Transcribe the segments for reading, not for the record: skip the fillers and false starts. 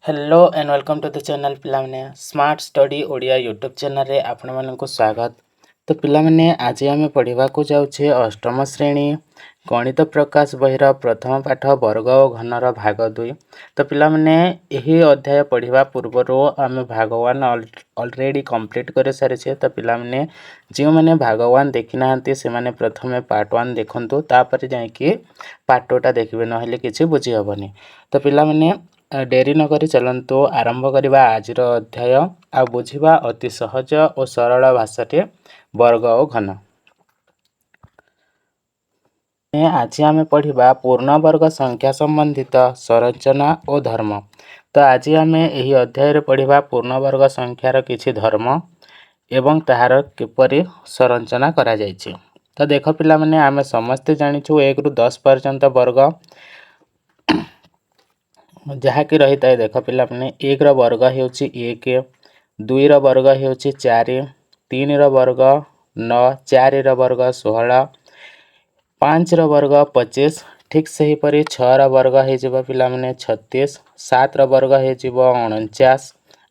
Hello and welcome to the channel पिलाने smart study Odia YouTube channel रे आपण मानक स्वागत। तो पिलाने आज आम पढ़ा जाऊे अष्टम श्रेणी गणित प्रकाश बहिर प्रथम पाठ वर्ग और घनर भाग 2। तो पिलाने यही अध्याय पढ़ा पूर्वर आम भाग 1 ऑलरेडी कंप्लीट कर सारी। तो पिलाने जो मैंने भाग 1 देखी ना से मैंने प्रथम पार्ट 1 देखु तापर जाकि पार्ट 2टा देखिए ना कि बुझी हेनी। तो पिलाने डेरी नक चलतु आरंभ करवा आज अध्याय आ बुझा अति सहज और सरल भाषाटे वर्ग और घन। आज आम पढ़ा पूर्ण वर्ग संख्या संबंधित संरचना और धर्म। तो आज आम यही अध्याय पढ़ा पूर्ण वर्ग संख्यार किछि धर्म एवं ताहार किपरि संरचना करा जायछि। तो देख पिला माने आम समस्ते जानिछु 1 रु 10 पर्यंत वर्ग जहाँकि रही है। देख पिला माने 1 रो वर्ग हेउछि 1, 2 रो वर्ग हेउछि 4, 3 रो वर्ग 9, 4 रो वर्ग 16, 5 रो वर्ग 25, ठीक सही परी 6 रो वर्ग हे जिवो पिला माने 36, 7 रो वर्ग हे जिवो 49,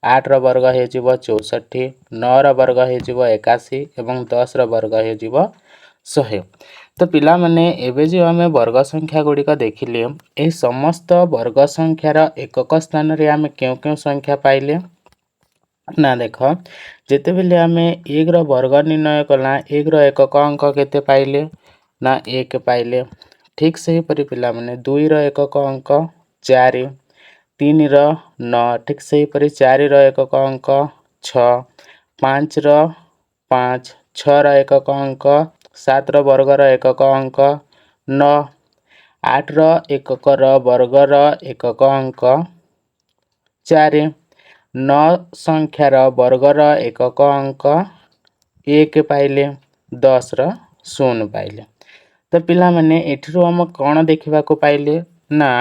8 रो वर्ग हे जिवो 64, 9 रो वर्ग हे जिवो 81 एवं 10 रो वर्ग हे जिवो 100। तो पिला माने एबे जो आमे वर्ग संख्या गुड़िक देखिले ए समस्त वर्ग संख्यार एकक स्थान रे आमे क्यों संख्या पाइले ना। देख जेते बेले आमे 1 रो वर्ग निर्णय कला 1 रो एकक अंक केते पाइले ना 1 पाइले। ठीक सही परि पिला माने 2 रो एकक अंक 4, 3 रो 9, ठीक सही परि 4 रो एकक अंक 6, 5 रो 5, 6 रो एकक अंक 7 रो वर्ग रो एकक अंक 9, 8 रो एकक रो वर्ग रो एकक अंक 4, 9 संख्यार वर्ग रो एकक अंक 1 पाइले, 10 रो 0 पाइले। तो पिला माने एठिरो हम कोन देखिबा को पाइले ना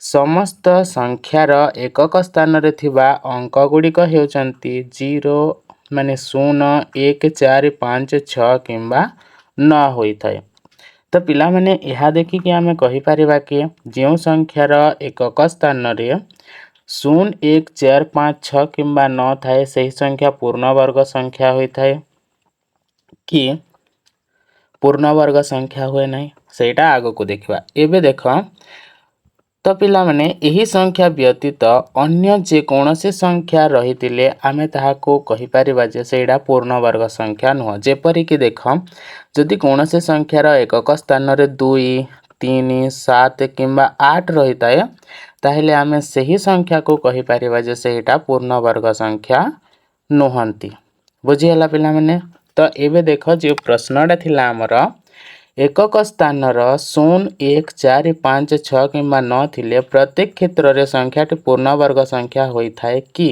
समस्त संख्यार एकक स्थान रे थिबा अंक गुड़िक हेउचंती 0 माने 0, 1, 4, 5, 6 किंबा 9 होई थाए। तो पिला माने यह देखिकी आमे कहि परिबा कि जो संख्यार एकक स्थान रे 0, 1, 4, 5, 6 किंबा 9 थाए सही संख्या पूर्ण वर्ग संख्या होई थाए कि पूर्ण वर्ग संख्या हुए नहीं सेटा आगो को देखिबा। एबे देख तो पिला माने यही संख्या व्यतीत अन्य जे कौनसी संख्या रही आमे ताहाको कहि परिबा जे सेटा पूर्ण वर्ग संख्या नुह। जेपरि कि देख जदि कौनसी संख्यार एकक स्थान रे 2, 3, 7 किंबा 8 रही थाए ताहेले आमे सही संख्या को कहि परिबा जे सेटा पूर्ण वर्ग संख्या नुहंती। बुझी हला पिला माने। तो एबे देख जो प्रश्नटा थिला हमर एकक स्थान 0, 1, 4, 5, 6 किंबा 9 थिले प्रत्येक क्षेत्र रे संख्याटी पूर्ण वर्ग संख्या होई थाए कि।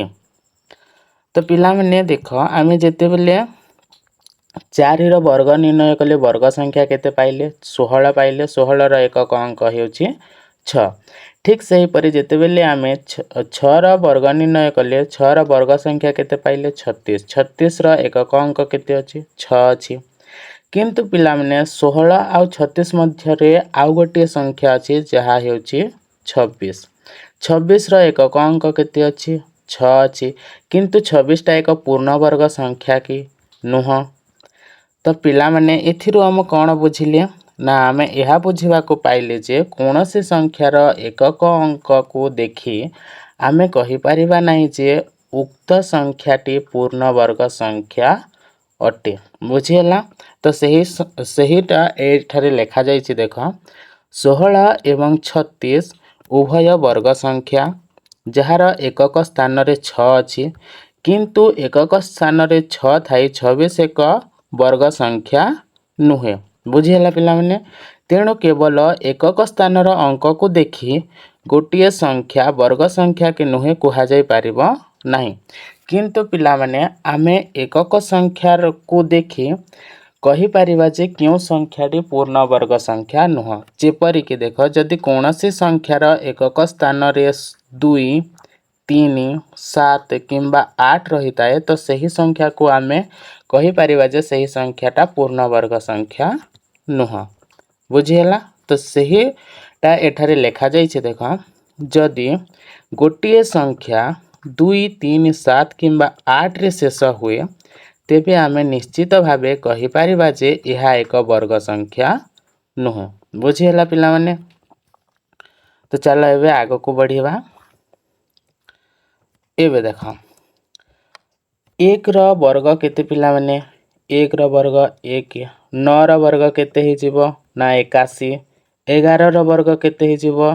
तो पिला माने देख आमे जेते बेले 4 रो वर्ग निर्णय कले वर्ग संख्या केते पाइले 16 पाइले। 16 रो एकक अंक हेउछि 6। ठीक सही परि जेते बेले आमे 6 रो वर्ग निर्णय कले 6 रो वर्ग संख्या केते पाइले 36। 36 रो एकक अंक केते अछि 6 अछि। किंतु पिला माने 16 आउ 36 मध्य रे आउ गोटे संख्या अछि जहा हेउछि 26। 26 रो एकक अंक केते अछि 6 अछि। किंतु 26 टा एक पूर्ण वर्ग संख्या कि नुह। तो पिला माने एथिरो हम कोन बुझिले ना आमे यह बुझिबा को पाइले जे कोनोसी संख्यार एकक अंक को देखि आमे कहि परिबा नाही जे उक्त संख्याटी पूर्ण वर्ग संख्या अटे। बुझिला। तो सहीटा एठारे लेखा जाइछि देख 16 एवं 36 उभय वर्ग संख्या जहार एकक स्थान रे 6 अछि किंतु एकक स्थान रे 6 थाई 26 एक वर्ग संख्या नुहे। बुझिला पिला माने। तेणु केवल एकक स्थान रो अंक को देखि गोटिए संख्या वर्ग संख्या के नुहे कुहा जाय परिबो नाही। किंतु पिला माने आमे एकक संख्या को देखि कहि परिबा जे क्यों संख्याटी पूर्ण वर्ग संख्या नुह। जेपरि कि देख जदि कौनसी संख्यार एकक स्थान रे 2, 3, 7 किंबा 8 रही थाए तो सही संख्या को आमे कहि परिबा जे सही संख्याटा पूर्ण वर्ग संख्या नुह। बुझिला। तो सहीटा एठारे लेखा जाइछे देख जदि गोटे संख्या 2 3 7 किंबा 8 रे शेष हुए तेबे आमे निश्चित भावे कहि परिबा जे यह एक वर्ग संख्या नुह। बुझीला पिला माने। तो चलो एबे आगो को बढ़िबा। एबे देख 1 रो वर्ग केते पिला माने 1 रो वर्ग 1, 9 रो वर्ग केते हे जिवो ना 81, 11 रो वर्ग केते हे जिवो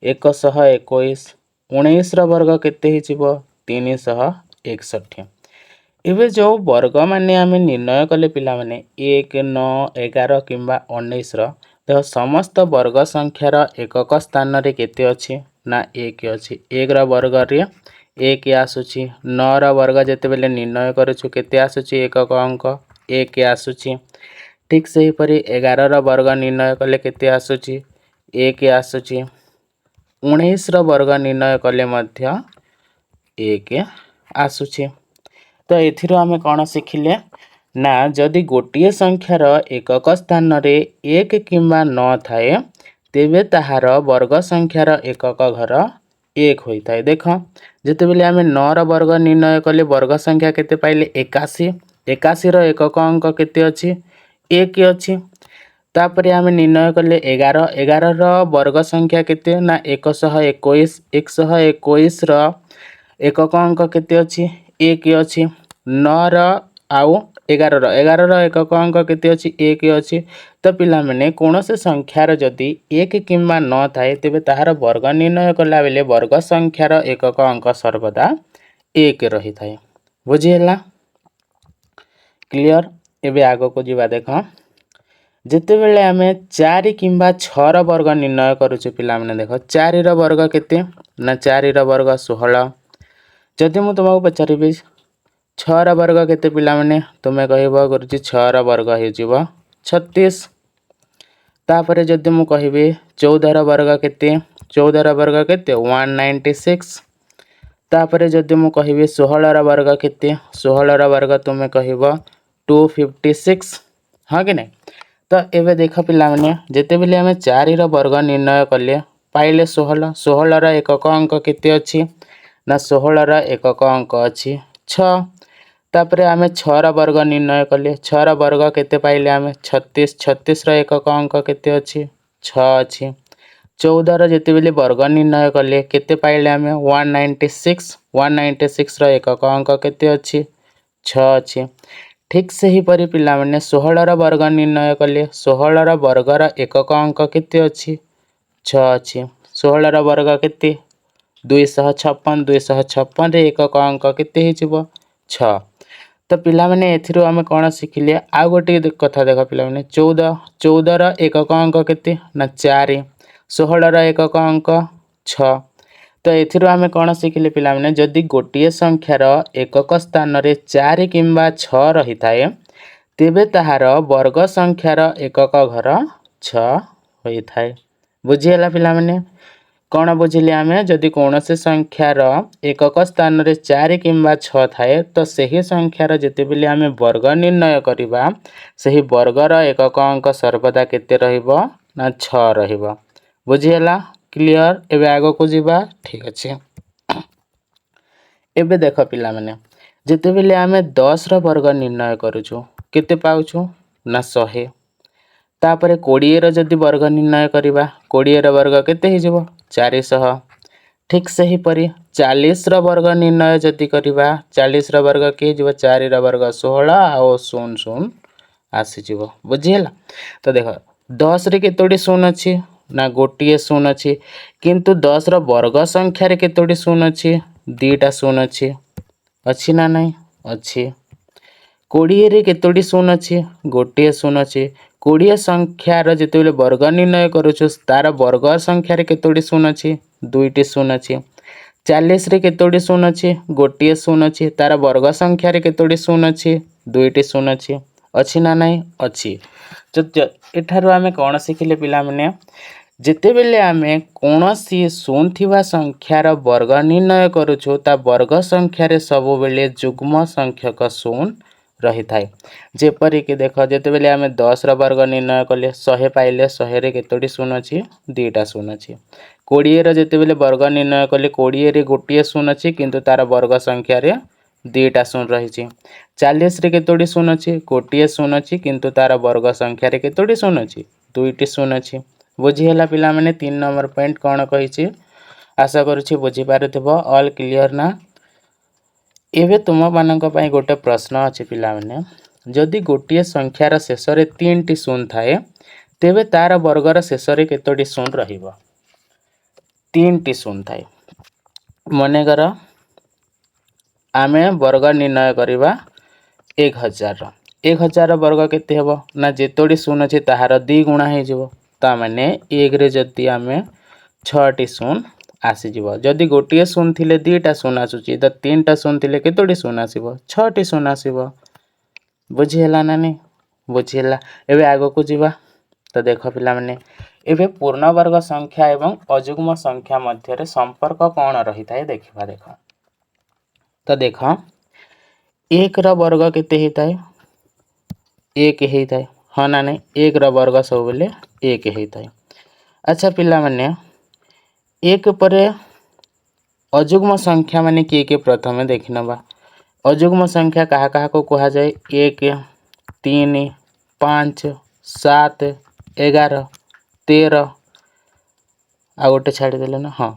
121, 19 रो वर्ग केते हे जिवो 361। एबे जो वर्ग माने आमे निर्णय कले पिला माने 1, 9, 11 किंबा 19 रो देखो समस्त वर्ग संख्यार एकक स्थान रे केते अछि ना 1 अछि। 1 रो वर्ग रे 1 आसुची, 9 रो वर्ग जेते बेले निर्णय करूछु केते आसुची एकक अंक 1 आसुची। ठीक सही परी 11 रो वर्ग निर्णय कले केते आसुची 1 आसुची। 19 रो वर्ग निर्णय कले मध्य 1 आसुची। तो एथिरो आमे कोन सिखिले ना जदि गोटिए संख्यार एकक स्थान रे 1 किंबा 9 थाए तेबे ताहार वर्ग संख्यार एकक घर 1 होई थाए। देखो जेते बेले आमे 9 रो वर्ग निर्णय कले वर्ग संख्या केते पाइले 81, 81 रो एकक अंक केते अछि 1 अछि। तापरे आमे निर्णय कले 11, 11 रो वर्ग संख्या केते ना 121, 121 रो एकक अंक केते अछि 1 अछि। 9 रो आउ 11 रो 11 रो एकक अंक केते अछि 1 अछि। तो पिला माने कोनोसे संख्यार जदि 1 किंबा 9 थाए तेबे ताहार वर्ग निर्णय कला बेले वर्ग संख्यार एकक अंक सर्वदा 1 रही थाए। बुझिहेला क्लियर। एबे आगो को जिबा देखो जेते बेले आमे 4 किंबा 6 रो वर्ग निर्णय करूछु पिला माने देखो 4 रो वर्ग केते ना 4 रो वर्ग 16। जदि मु तुमको पचारिबी 6 रो वर्ग केते पिला माने तुमे कहबो करूची 6 रो वर्ग हे जिवो 36। तापरे जदि मु कहबी 14 रो वर्ग केते 14 रो वर्ग केते 196। तापरे जदि मु कहबी 16 रो वर्ग केते 16 रो वर्ग तुमे कहबो 256। हां कि नै। तो एबे देखो पिला माने जेते बेले हमें 4 रो वर्ग निर्णय कले पाइले 16, 16 रो एकक अंक केते अछि ना 16 रो एकक अंक अछि 6। तापरे आमे 6 रो वर्ग निर्णय कले 6 रो वर्ग केते पाइले आमे 36, 36 रो एकक अंक केते अछि 6 अछि। 14 रो जेते बेले वर्ग निर्णय कले केते पाइले आमे 196, 196 रो एकक अंक केते अछि 6 अछि। ठीक सही परी पिला माने 16 रो वर्ग निर्णय कले 16 रो वर्ग रो एकक अंक केते अछि 6 अछि। 16 रो वर्ग केते 256, 256 रे एकक अंक केते हे जिवो 6। तो पिला माने एथिरो आमे कोन सिखिले आ गोटे कथा देखो पिला माने 14, 14 रो एकक अंक केते ना 4, 16 रो एकक अंक 6। तो एथिरो आमे कोन सिखिले पिला माने जदि गोटिए संख्यार एकक स्थान रे 4 किंबा 6 रही थाए तेबे ताहार वर्ग संख्यार एकक घर 6 होई थाए। बुझिहेला पिला माने कोन बुझिले आमे जदि कोनोसे संख्यार एकक स्थान रे 4 किंबा 6 थाए तो सही संख्यार जेते बेले आमे वर्ग निर्णय करिबा सही वर्गर एकक अंक सर्वदा केते रहिबो ना 6 रहिबो। बुझिहेला क्लियर। एबे आगो को जिबा। ठीक अछि। एबे देखो पिला माने जेते बेले आमे 10 रो वर्ग निर्णय करूछु केते पाउछु ना 100। तापरे 20 रो जदि वर्ग निर्णय करिबा 20 रो वर्ग केते हे जिवो 400। ठीक सही परी 40 रो वर्ग निर्णय जदि करिबा 40 रो वर्ग के जिवो 4 रो वर्ग 16 आ 0 0 आसी जिवो। बुझिहेला। तो देखो 10 रे केतोडी 0 अछि ना गोटिए 0 अछि किंतु 10 रो वर्ग संख्या रे केतोडी 0 अछि दीटा 0 अछि ना नाही अछि। 20 रे केतोडी 0 अछि गोटिए 0 अछि। 20 संख्यार जेतेबेले वर्ग निर्णय करूछु तार वर्ग संख्या रे केतोडी 0 अछि दुईटी 0 अछि। 40 रे केतोडी 0 अछि गोटिए 0 अछि तार वर्ग संख्या रे केतोडी 0 अछि दुईटी 0 अछि ना नाही अछि। तो एठारो आमे कोन सिखिले पिला माने जेतेबेले आमे कोनोसी शून्य थिबा संख्यार वर्ग निर्णय करूछु ता वर्ग संख्या रे सब बेले जुग्म संख्यक शून्य रही थाए। जेपरि कि देखो जेतेबेले आमे 10 रो वर्ग निर्णय कले 100 पाइले 100 रे केतोडी 0 अछि दीटा 0 अछि। 20 जितेबले वर्ग निर्णय कले 20 रे गोटे शून्य अच्छी किंतु तार वर्ग संख्यार दुईटा शून्य रही। 40 रे केतोटी शून्य अच्छी गोटे शून्य अच्छी किंतु तार वर्ग संख्यार केतोटी शून्य अच्छी दुईटी शून्य अच्छी। बुझीगला पिला माने 3 नंबर पॉइंट कौन कही आशा करुछि बुझी पारुथिबो। ऑल क्लियर ना। एबे तुम मानक पई गोटे प्रश्न अछि पिला माने जदि गोटे संख्यार शेष रे 3टी शून्य थाए तेबे तार वर्गर शेष रे केतोटी शून्य रहिबो। 3टी शून्य थाए मनेकर आमे वर्ग निर्णय करिबा 1000 1000 वर्ग केते हेबो ना जेतोडी शून्य अछि ताहार 2 गुणा हे जिवो ता माने 1 रे जदि आमे 6टी शून्य आसी जिवो। जदि गोटे शून्य थिले 2टा शून्य आसुची त 3टा शून्य थिले केतोडी शून्य आसीबो 6टी शून्य आसीबो। बुझी हला ना नहीं बुझी हला। एबे आगो को जिबा तो देख पिला माने एबे पूर्ण वर्ग संख्या एवं अयुग्म संख्या मध्य रे संपर्क कौन रही थाए देखिबा। देख तो देख 1 रा वर्ग केते हेताए 1 हेताए हाँ ना नहीं 1 रा वर्ग सब बेले 1 हेताए। अच्छा पिला माने 1 परे अयुग्म संख्या माने किए प्रथमे देखि नबा। अयुग्म संख्या कहा कहा को कहा जाए 1 3 5 7 11 13 आ गोटे छाड़ी देले ना हाँ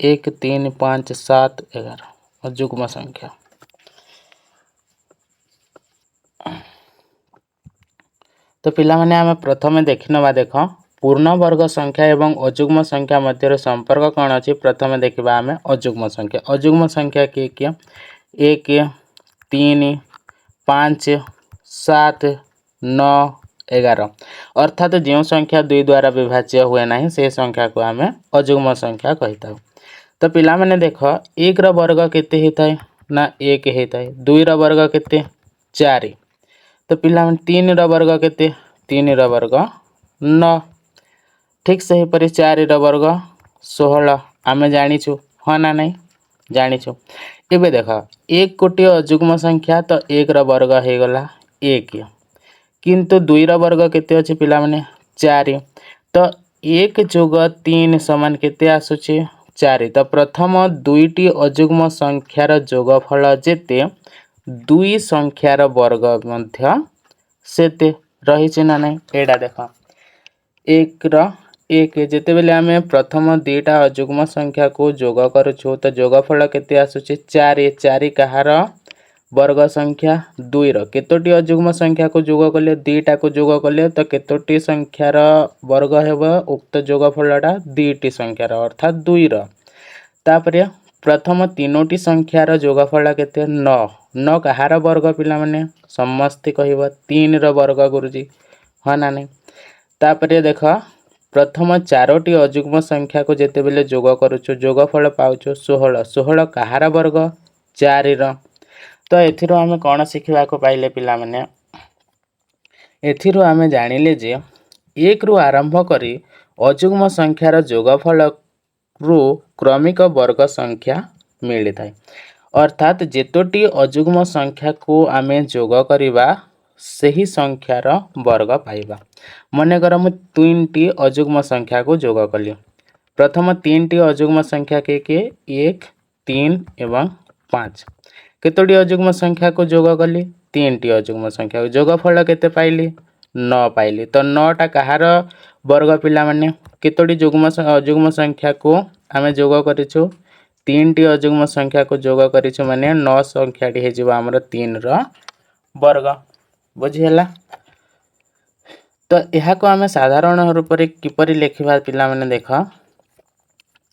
1 3 5 7 11 अयुग्म संख्या। तो पिला माने आमे प्रथमे देखि नबा। देख पूर्ण वर्ग संख्या एवं अयुग्म संख्या मध्य संपर्क कौन अच्छी प्रथमे देखा आम अयुग्म संख्या। अयुग्म संख्या किए किए 1 3 5 7 9 11 अर्थात जो संख्या 2 द्वारा विभाज्य हुए ना से संख्या को आम अयुग्म संख्या कही था। तो पिला माने देख 1 रा वर्ग केते हेताए ना 1 हेताए 2 रा वर्ग केते 4 तो पिला माने 3 रा वर्ग केते 3 रा वर्ग 9 ठीक से परि 4 रा वर्ग 16 आमे जानिछु हाँ ना नहीं जानिछु। एबे देख 1 कोटी अयुग्म संख्या तो 1 रा वर्ग हे गला 1 किंतु 2 रा वर्ग केते अछि पिला माने 4 तो 1 जोग 3 समान केते आसुची 4 तो प्रथम दुईटी अयुग्म संख्यार जोगफल जेते 2 संख्यार वर्ग मध्य सेते रही ना नहीं एडा देख 1 रा 1 जेते बेले आमे प्रथम दुईटा अयुग्म संख्या को जोग करूछु तो जोगफल केते आसुची 4 4 कहार वर्ग संख्या 2 रो केतोटी अयुग्म संख्या को जोग कले 2टा को जोग कले तो केतोटी संख्यार वर्ग हेबो उक्त जोगफलटा 2टी संख्यार अर्थात 2 रो। तापरे प्रथम तीनोटी संख्यार जोगफल केते 9 9 कहार वर्ग पिला माने समस्त कहबो 3 रो वर्ग गुरुजी हाँ ना नहीं। तापरे देख प्रथम चारोटी अयुग्म संख्या को जेते बेले जोग करूछु जोगफल पाउछु 16 16 कहार वर्ग 4 रो। तो एथिरो आमे कोन सिखिबा को पाइले पिला माने एथिरो आमे जानिले जे 1 रु आरंभ करी अयुग्म संख्यार जोगफल रु क्रमिक वर्ग संख्या मिली थाए अर्थात जेतोटी अयुग्म संख्या को आमे जोग करिबा सही संख्यार वर्ग पाइबा। मनेकर मु 3टी अयुग्म संख्या को जोग कली प्रथम 3टी अयुग्म संख्या के 1 3 एवं 5 केतोटी अयुग्म संख्या को जोग कली 3टी अयुग्म संख्या को जोगफल केते पाइली 9 पाइली। तो 9टा कहार वर्ग पिला माने केतोटी अयुग्म संख्या को आमे जोग करिछु 3टी अयुग्म संख्या को जोग करिछु माने 9 संख्याटी हे जिवो हमर 3 रो वर्ग बुझी हला। तो यह को आमे साधारण रूप रे किपरि लेखिबा पिला माने देख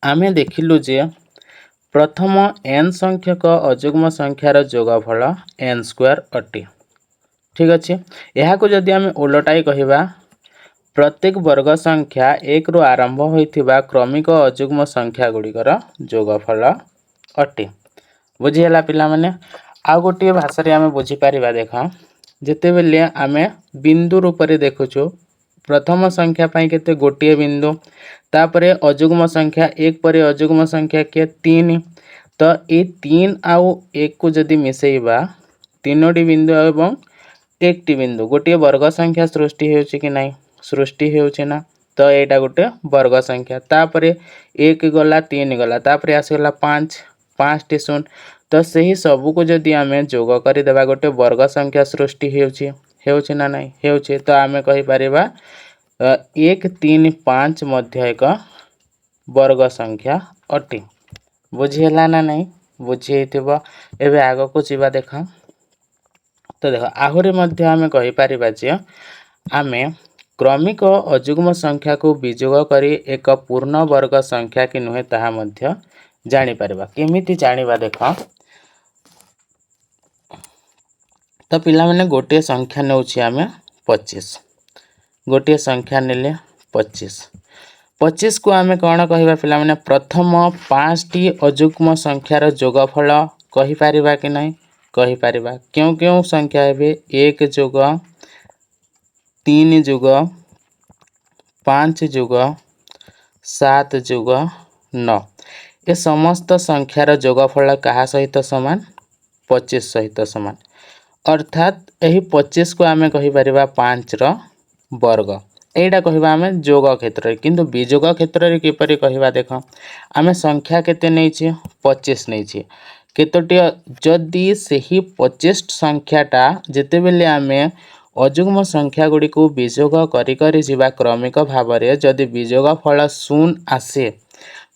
आमे देखिलु जे प्रथम n संख्यक अयुग्म संख्यार जोगफल n स्क्वायर अटे ठीक अच्छे। यह को जदि आमे उलटाई कहिबा प्रत्येक वर्ग संख्या 1 रु आरंभ होइथिबा क्रमिक अयुग्म संख्या गुड़िकर जोगफल अटे बुझी हला पिला माने। आ गोटे भाषा रे आमे बुझी पारिबा देख जेते बेले आमे बिंदु रूप रे देखुछु प्रथम संख्या पई केते गोटे बिंदु तापरे अयुग्म संख्या 1 परे अयुग्म संख्या के 3 तो ये 3 आउ 1 को जदि मिसेइबा तीनोटी बिंदु एवं 1टी बिंदु गोटे वर्ग संख्या सृष्टि हेउची कि नाही सृष्टि होउछि ना तो एटा गोटे वर्ग संख्या तापरे 1 गला 3 गला तापरे आसीगला 5 5 टी शून्य तो सही सबू को जदि आमे जोग करि देबा गोटे वर्ग संख्या सृष्टि होउछि ना नहीं होउछि तो आमे कहि परिबा 1 3 5 मध्य एक वर्ग संख्या अटे बुझिला ना नहीं बुझी हेतिबो एबे आगो को जीवा देखा तो देख आहुरी मध्य आमे कहि परिबा जे आमे क्रमिक अजुग्म संख्या को विजोग करी एक पूर्ण वर्ग संख्या कि नुहे ताहा मध्य जानि परिबा केमिति जानिबा देख तो पिला माने गोटे संख्या नेउछि आमे 25 गोटे संख्या नेले 25 25 को आमे कोन कहिबा पिला माने प्रथम 5 टी अजुग्म संख्यार जोगफल कहि परिबा कि नहीं कहि परिबा क्यों क्यों संख्या हेबे 1 जोग 3 जोग 5 जोग 7 जोग 9 ये समस्त संख्यार जोगफल कहा सहित समान 25 सहित समान अर्थात यही 25 को आमे कहि परिबा 5 रो वर्ग एटा कहिबा आमे जोग क्षेत्र रे किंतु विजोग क्षेत्र रे किपरि कहिबा देखो आमे संख्या केते नै छी 25 नै छी केतोटी जदि सही 25 संख्याटा जेते बेले आमे अजुग्म संख्या गुडी को विजोग करी करी जिबा क्रमिक भाबरे जदि विजोग फल शून्य आसे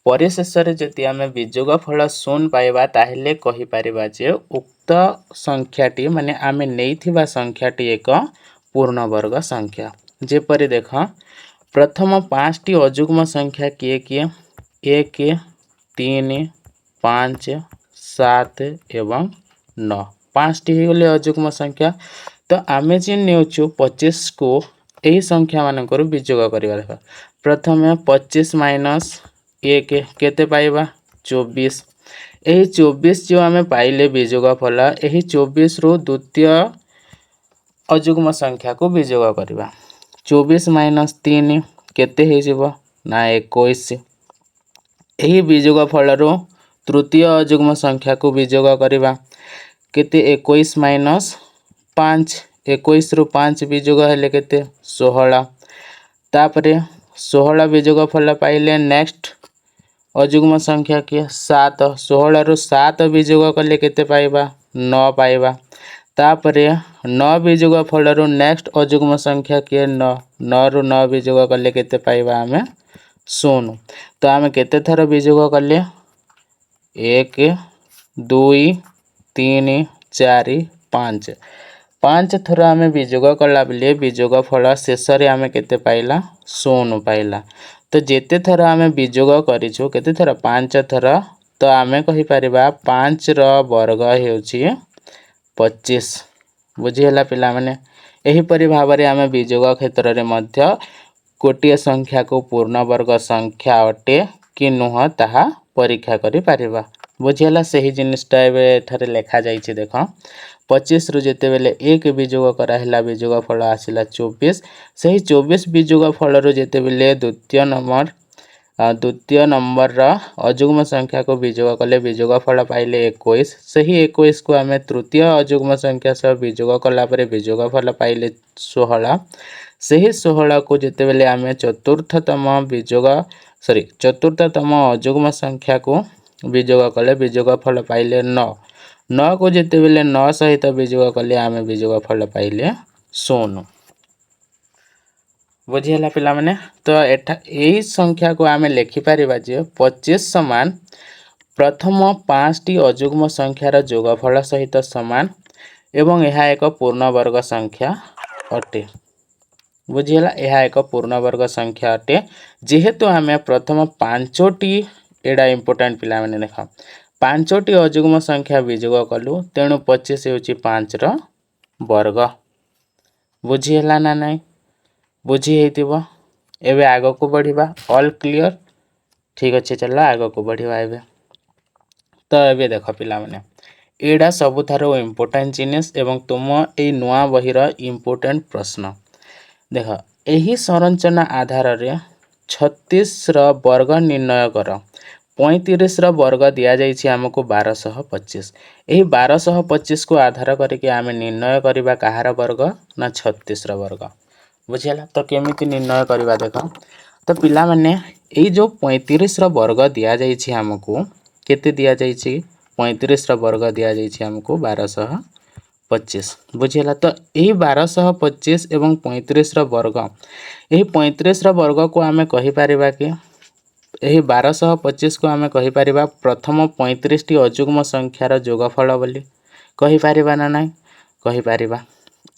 परिशेष रे जदि आमे विजोग फल शून्य पाइबा ताहेले कहि परिबा जे उक्त संख्याटी माने आमे नेइथिबा संख्याटी एक पूर्ण वर्ग संख्या जेपरि देख प्रथम 5 टी अजुग्म संख्या किए किए 1 3 5 7 एवं 9 5 टी गले अजुग्म संख्या तो आमे जे नेउछु 25 को एही संख्या मानकर विजोग करिबा देखा प्रथम 25 माइनस 1 केते पाइबा 24 एही 24 जो आमे पाइले विजोग फल एही 24 रो द्वितीय अजुग्म संख्या को विजोग करिबा 24 माइनस 3 केते हे जिवो ना 21 एही विजोग फल रो तृतीय अजुग्म संख्या को विजोग करिबा केते 21 माइनस 5 21 रो 5 विजोग हेले केते 16 तापरे 16 विजोग फल पाइले नेक्स्ट अजुग्म संख्या के 7 16 रो 7 विजोग कले केते पाइबा 9 पाइबा तापरे 9 विजोग फल रो नेक्स्ट अजुग्म संख्या के 9 9 रो 9 विजोग कले केते पाइबा आमे 0 तो आमे केते थर विजोग कले 1 2 3 4 5 5 थर आमे विजोग कला बेले विजोग फल शेष रे आमे केते पाइला 0 पाइला तो जेते थर आमे विजोग करिछु केते थर 5 थर तो आमे कहि परिबा 5 रो वर्ग हेउची 25 बुझी हला पिला माने एही परि भाबरे आमे विजोग क्षेत्र रे मध्य कोटिय संख्या को पूर्ण वर्ग संख्या अटे कि नुह ताहा परीक्षा करि परिबा बुझी हला सही जिनिसटा एबे एठारे लेखा जाईछि देखो 25 रु जेते बेले 1 विजोग करा हला विजोग फल आसिला 24 सही 24 विजोग फल रु जेते बेले द्वितीय नंबर रा अजुग्म संख्या को विजोग कले विजोग फल पाइले 21 सही 21 को आमे तृतीय अजुग्म संख्या सह विजोग कला परे विजोग फल पाइले 16 सही 16 को जेते बेले आमे चतुर्थतम अजुग्म संख्या को विजोग कले विजोग फल पाइले 9 9 को जेते बेले 9 सहित विजोग कले आमे विजोग फल पाइले 0 बुझी हला पिला माने तो एठा एही संख्या को आमे लेखि परिबा जे 25 समान प्रथम 5 टी अजुग्म संख्यार जोगफल सहित समान एवं यह एक पूर्ण वर्ग संख्या अटे बुझी हला यह एक पूर्ण वर्ग संख्या अटे जेहेतु आमे प्रथम 5 टी एडा इंपोर्टेंट पिला माने देखा 5 टी अजुग्म संख्या विजोग कलु तेणु 25 हेउची 5 रो वर्ग बुझी हला ना नहीं बुझी हेतिबो एबे आगो को बढ़िबा ऑल क्लियर ठीक अच्छे चला आगो को बढ़िबा एबे तो एबे देखो पिला माने एडा सबु थारो इंपोर्टेंट जिनिस एवं तुम ए नुआ बहिर इंपोर्टेंट प्रश्न देखो एही संरचना आधार रे 36 रो वर्ग निर्णय कर 35 रो वर्ग दिया जाइछि हमको 1225 एही 1225 को आधार करके आमे निर्णय करिबा कहार वर्ग ना 36 रो वर्ग बुझीगला। तो केमिति निर्णय करवा देख। तो पिला माने एई जो 35 रो वर्ग दिया जाइछि हमकु केते दिया जाइछि 35 रो वर्ग दिया जाइछि हमकु 1225 बुझीगला। तो एही 1225 एवं 35 रो वर्ग एही 35 रो वर्ग को आमे कहि परिबा कि एही 1225 को आमे कहि परिबा प्रथम 35 टी अजुग्म संख्यार जोगफल बोली कहि परिबा ना नाही कहि परिबा।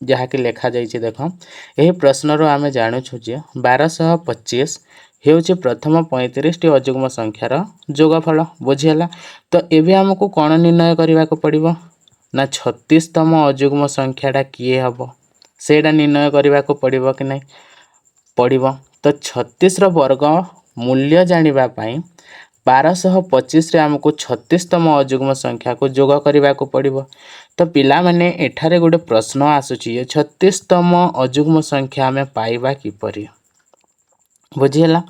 जहा कि लेखा जाइछि देख एही प्रश्न रो आमे जानुछु जे 1225 हेउछि प्रथम 35 टी अजुग्म संख्यार जोगफल बुझीगला। तो एबे हमकु कोन निर्णय करिवा को पड़िबो ना 36 तम अजुग्म संख्याटा किए हबो सेडा निर्णय करिवा को पड़िबो कि नाही पड़िबो। तो 36 रो वर्ग मूल्य जानिबा पई 1225 रे हमकु 36 तम अजुग्म संख्या को जोग करिवा को पड़िबो। तो पिला माने एठारे गोटे प्रश्न आसुची 36 तम अजुग्म संख्या हमें पाइबा किपरि बुझीगला।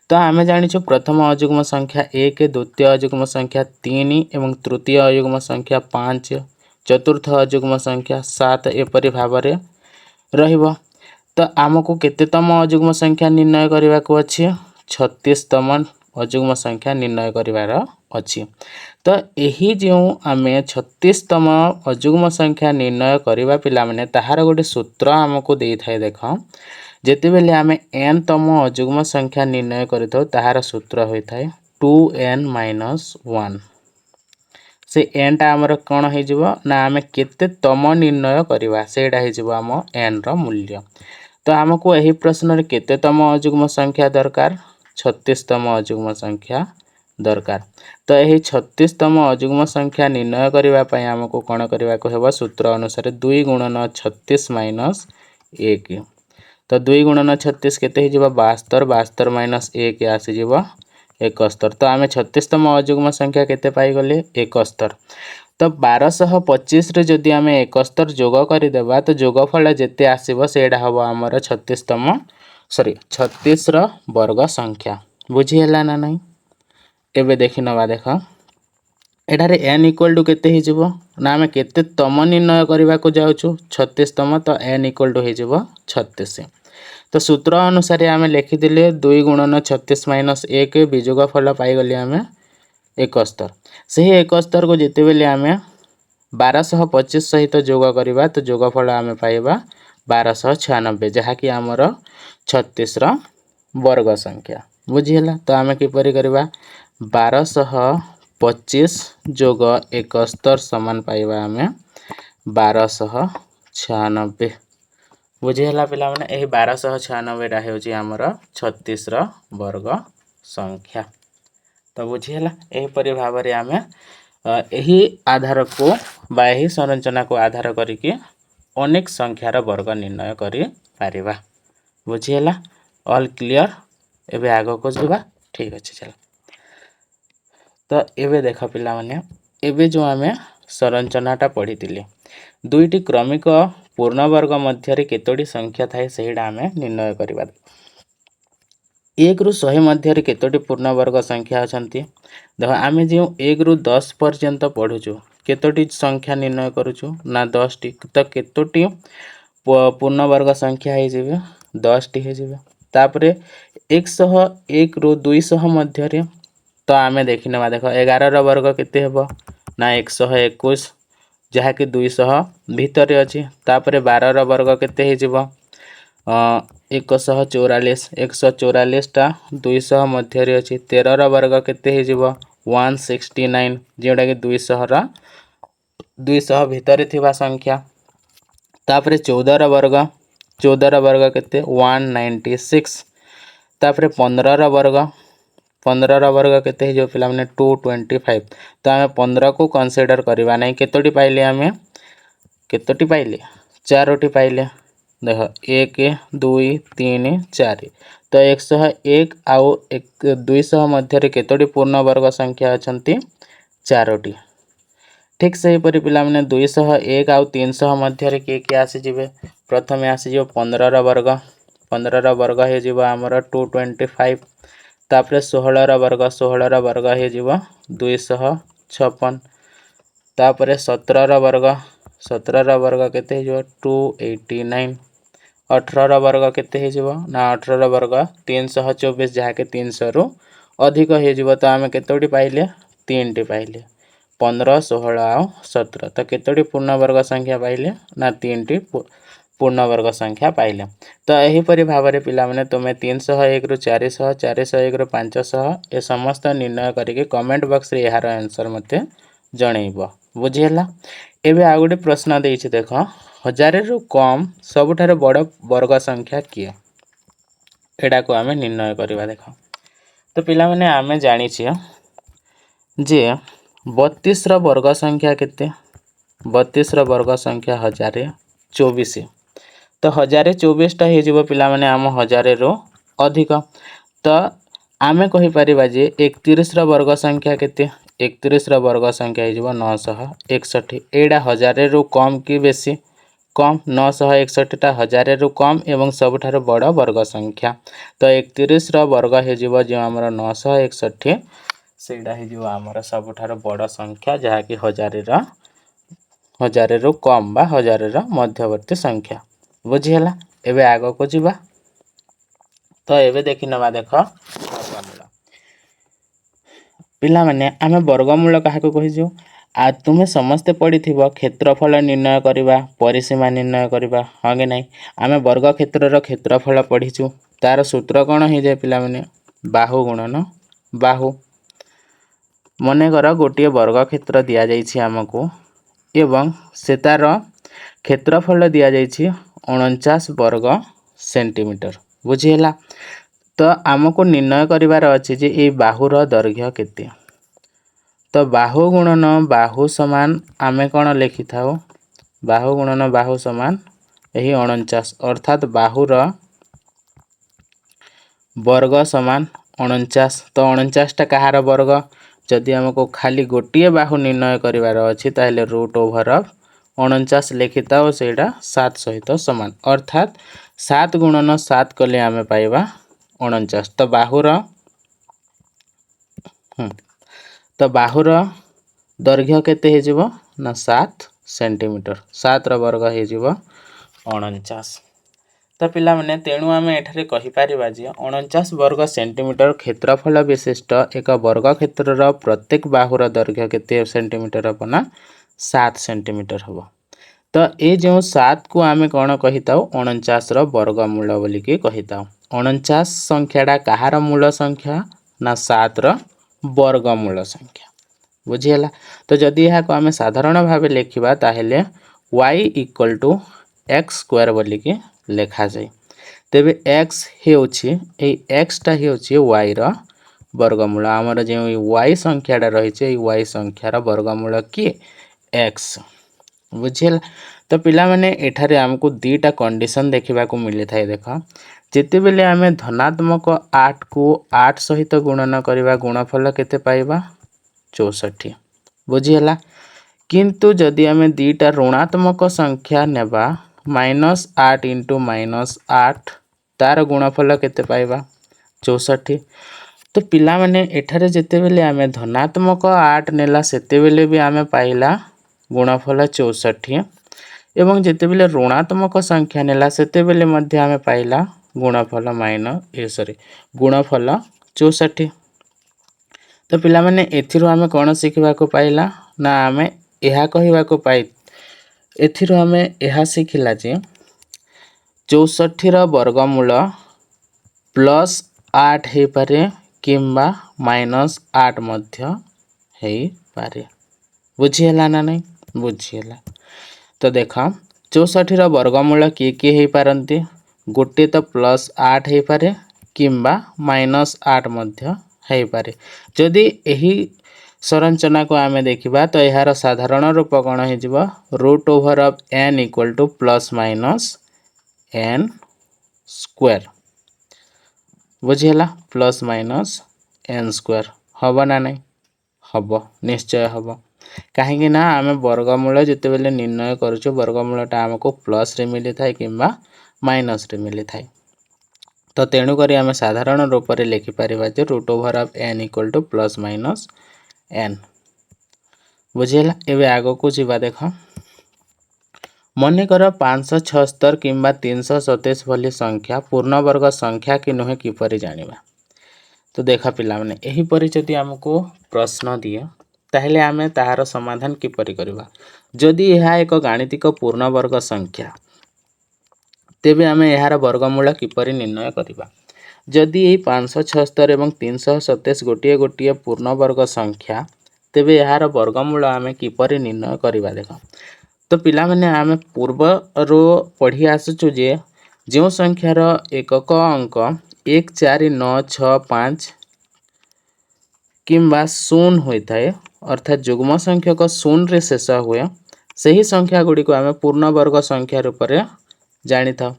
तो आमे जानिछु प्रथम अजुग्म संख्या 1 द्वितीय अजुग्म संख्या 3 एवं तृतीय अजुग्म संख्या 5 चतुर्थ अजुग्म संख्या 7 एपरि भाबरे रहिबो। तो आमको केतेतम अजुग्म संख्या निर्णय करने को अच्छी 36 तम अजुग्म संख्या निर्णय करिवार अच्छी। तो यही जो आमे 36 तम अजुग्म संख्या निर्णय करवा पिला माने ताहार गोटे सूत्र आमको दे थाए देख जेते बेले आमे n तम अजुग्म संख्या निर्णय करथो ताहार सूत्र होई थाए 2n - 1 से n टा हमर कोन हे जिवो ना आमे केते तम निर्णय करवा सेडा हे जिवो आम n रो मूल्य। तो आमको यही प्रश्न रे केते तम अजुग्म संख्या दरकार 36 तम अजुग्म संख्या दरकार। तो यही 36 तम अजुग्म संख्या निर्णय करबा पई हमको कोन करबा को हेबो सूत्र अनुसार 2 गुणन 36 माइनस 1। तो 2 गुणन 36 केते हे जिवो 72 72 माइनस 1 आसी जिवो 71। तो आमे 36 तम अजुग्म संख्या केते पाई गले 71। तो 1225 रे जदि आमे 71 जोग करि देबा तो जोगफल जेते आसीबो सेडा हबो हमर 36 रो वर्ग संख्या बुझी हला ना नाही। एबे देखि नबा देख एठारे n इक्वल टू केते हे जिवो ना आमे केते तम निर्णय करबा को जाउछु 36 तम। तो n इक्वल टू हे जिवो 36। तो सूत्र अनुसार आमे लिखि दिले 2 गुणन 36 माइनस 1 बिजोगफल पाई गले आमे 71। सही 71 को जेते बेले आमे 1225 सहित जोग करबा तो जोगफल आमे पाइबा 1296 जहा कि हमर 36 रो वर्ग संख्या बुझी हला। तो आमे किपरि करबा 1225 जोग 71 समान पाइबा आमे 1296 बुझी हला पिला माने एही 1296 रा हेउची हमर 36 रो वर्ग संख्या। तो बुझी हला एही परि भाबरे आमे एही आधार को बा एही संरचना को आधार करिके अनेक संख्यार वर्ग निर्णय करि पारिबा बुझी हला। ऑल क्लियर एबे आगो को जबा ठीक अछि चल। तो एबे देख पिला माने एबे जो आमे संरचनाटा पढितिले दुईटी क्रमिक पूर्ण वर्ग मध्य रे केतोटी संख्या थाए सेहिडा आमे निर्णय करिबा। 1 रु 100 मध्य रे केतोटी पूर्ण वर्ग संख्या अछंती देख आमे जे 1 रु 10 पर्यंत पढुछु केतोटी संख्या निर्णय करूछु ना 10 टी। तो केतोटी पूर्ण वर्ग संख्या हे जेबे 10 टी हे जेबे। तापरे 101 रु 200 मध्य रे तो आमे देखि नबा देख 11 रो वर्ग केते हेबो ना 121 जहा कि 200 भीतर अछि। तापरे 12 रो वर्ग केते हे जेबो 144 144 टा 200 मध्य रे अछि। 13 रो वर्ग केते हे जेबो 169 जेडा कि 200 भीतर थिबा संख्या। तापरे 14 रो वर्ग केते 196। तापरे 15 रो वर्ग केते हे जो पिला माने 225। तो आमे 15 को कंसीडर करबा नै केतोटी पाइले आमे केतोटी पाइले चारोटी पाइले देख 1 2 3 4। तो 101 आउ 200 मध्य रे केतोटी पूर्ण वर्ग संख्या अछंती चारोटी। ठीक सही परि पिला माने 201 आउ 300 मध्य रे के आसी जिवे प्रथमे आसी जो 15 रो वर्ग हे जिवो हमर 225। तापरे 16 रो वर्ग हे जिवो 256। तापरे 17 रो वर्ग केते हे जिवो 289। 18 वर्ग केते हे जिवो ना 18 वर्ग 324 जहाँकि 300 रु अधिक हे जिवो तो आमे केतोटी पाइले 3 टी पाइले 15 16 आ 17 तो केतोटी पूर्ण वर्ग संख्या पाइले ना 3 टी पूर्ण वर्ग संख्या पाइले। तो यही परि भाबरे पिला माने तुमे 301 रु 400 401 रु 500 ए समस्त निर्णय करिके कमेंट बॉक्स रे यार आंसर मते जणैबो बुझियला। एबे आ गोटे प्रश्न देइछि देख 1000 रु कम सबुठारे बड़ वर्ग संख्या किए एडा को आमे निर्णय करबा देख। तो पिला माने आमे जानि छी जे 32 रो वर्ग संख्या केते 32 रो वर्ग संख्या 1024 तो 1024 टा हे जिवो पिला माने आम 1000 रो अधिक। तो आमे कहि परिबा जे 31 रो वर्ग संख्या केते 31 रो वर्ग संख्या हे जिवो 961 एडा 1000 रो कम कि बेसी कम 961 टा 1000 रो कम एवं सबठारो बड़ वर्ग संख्या। तो 31 रो वर्ग हे जिवो जे हमर 961 सेडा हे जिवो हमर सबठारो बड़ संख्या जहा कि 1000 रो कम बा 1000 रो मध्यवर्ती संख्या बुझियला। एबे आगो को जिबा तो एबे देखि नबा देख वर्गमूल पिला माने आमे वर्गमूल काहा को कहि जो आ तुमे समस्त पढ़िथिबो क्षेत्रफल निर्णय करबा परिसीमा निर्णय करबा हागे नै आमे वर्ग क्षेत्र रो क्षेत्रफल पढ़िछु तार सूत्र कोन हे जे पिला माने बाहु गुणन बाहु मने कर गोटे वर्ग क्षेत्र दिया जाइछि हमकु एवं सेतार क्षेत्रफल दिया जाइछि 49 वर्ग सेंटीमीटर बुझियला। तो आमको निर्णय करिवार अछि जे ए बाहुर दैर्घ्य केते तो बाहु गुणन बाहु समान आमे कोन लिखि थाओ बाहु गुणन बाहु समान एही 49 अर्थात बाहुर वर्ग समान 49 तो 49 टा कहार वर्ग जदि हमको खाली गोटे बाहु निर्णय करिवार अछि ताहेले रूट ओवर ऑफ 49 लिखिताओ सेटा 7 सहित समान अर्थात 7 गुणन 7 कले आमे पाइबा 49 तो बाहुर दैर्घ्य केते हे जिवो ना 7 सेंटीमीटर 7 रो वर्ग हे जिवो 49। तो पिला माने तेणु आमे एठारे कहि परिबा जे 49 वर्ग सेंटीमीटर क्षेत्रफल विशिष्ट एक वर्ग क्षेत्र रो प्रत्येक बाहुर दैर्घ्य केते सेंटीमीटर हबना 7 सेंटीमीटर हबो। तो ए जो 7 को आमे कोन कहिताओ 49 रो वर्गमूल बोली के कहिताओ 49 संख्याडा कहार मूल संख्या ना 7 रो वर्गमूल संख्या बुझियला। तो जदि यहा को आमे साधारण भाबे लेखिबा ताहेले y equal to x square बोली के लेखा जाय तेबे x हेउछि ए x टा हेउछि y रो वर्गमूल हमर जे y संख्याडा रही छै y संख्यार वर्गमूल की x बुझियला। तो पिला माने एठारे हमको दीटा कंडीशन देखिबा को मिली थाए देख जेते बेले आमे धनात्मक 8 को 8 सहित गुणन करबा गुणफल केते पाइबा 64 बुझियला। किंतु जदि आमे दीटा ऋणात्मक संख्या नेबा -8 इंटू -8 तार गुणफल केते पाइबा 64। तो पिला माने एठारे जेते बेले आमे धनात्मक 8 नेला सेते बेले भी आमे पाइला गुणफल 64 एवं जेते बेले ऋणात्मक संख्या नेला सेते बेले मध्ये आमे पाइला गुणफल गुणफल 64। तो पिला माने एथिरो आमे कोन सिखबा को पाइला ना आमे एहा कहिबा को पाइ एथिरो आमे एहा सिखिला जे 64 रो वर्गमूल +8 हे पारे किंबा -8 मध्य हे पारे बुझियला ना नै बुझियला। तो देखा 64 रो वर्गमूल के हे पारंती गोटे तो +8 हे पारे किंबा -8 मध्य हे पारे जदि एही संरचना को आमे देखिबा तो यार साधारण रूप कोन हे जिवो root over of n equal to +- n square बुझियला +- n स्क्वायर हबो ना नै हबो निश्चय हबो काहेकि ना आमे वर्गमूल जेते बेले निर्णय करछु वर्गमूलटा हमको प्लस रे मिली थाए किंबा माइनस रे मिली थाए। तो तेणु करी आमे साधारण रूप रे लिखि परिबा जे root over of n equal to +- n बुझियला। एबे आगो को जिबा देख ମନେକର 576 କିମ୍ବା 327 ଭଳି ସଂଖ୍ୟା ପୂର୍ଣ୍ଣବର୍ଗ ସଂଖ୍ୟା କି ନୁହେଁ କିପରି ଜାଣିବା। ତ ଦେଖ ପିଲାମାନେ, ଏହିପରି ଯଦି ଆମକୁ ପ୍ରଶ୍ନ ଦିଏ ତାହେଲେ ଆମେ ତାହାର ସମାଧାନ କିପରି କରିବା। ଯଦି ଏହା ଏକ ଗାଣିତିକ ପୂର୍ଣ୍ଣବର୍ଗ ସଂଖ୍ୟା ତେବେ ଆମେ ଏହାର ବର୍ଗମୂଳ କିପରି ନିର୍ଣ୍ଣୟ କରିବା। ଯଦି ଏହି 576 ଏବଂ 327 ଗୋଟିଏ ଗୋଟିଏ ପୂର୍ଣ୍ଣବର୍ଗ ସଂଖ୍ୟା ତେବେ ଏହାର ବର୍ଗମୂଳ ଆମେ କିପରି ନିର୍ଣ୍ଣୟ କରିବା। ଦେଖ, ତ ପିଲାମାନେ ଆମେ ପୂର୍ବରୁ ପଢ଼ି ଆସୁଛୁ ଯେ ଯେଉଁ ସଂଖ୍ୟାର ଏକକ ଅଙ୍କ 1 4 9 6 5 କିମ୍ବା 0 ହୋଇଥାଏ, ଅର୍ଥାତ୍ ଯୁଗ୍ମ ସଂଖ୍ୟକ 0ରେ ଶେଷ ହୁଏ, ସେହି ସଂଖ୍ୟା ଗୁଡ଼ିକୁ ଆମେ ପୂର୍ଣ୍ଣବର୍ଗ ସଂଖ୍ୟା ରୂପରେ ଜାଣିଥାଉ।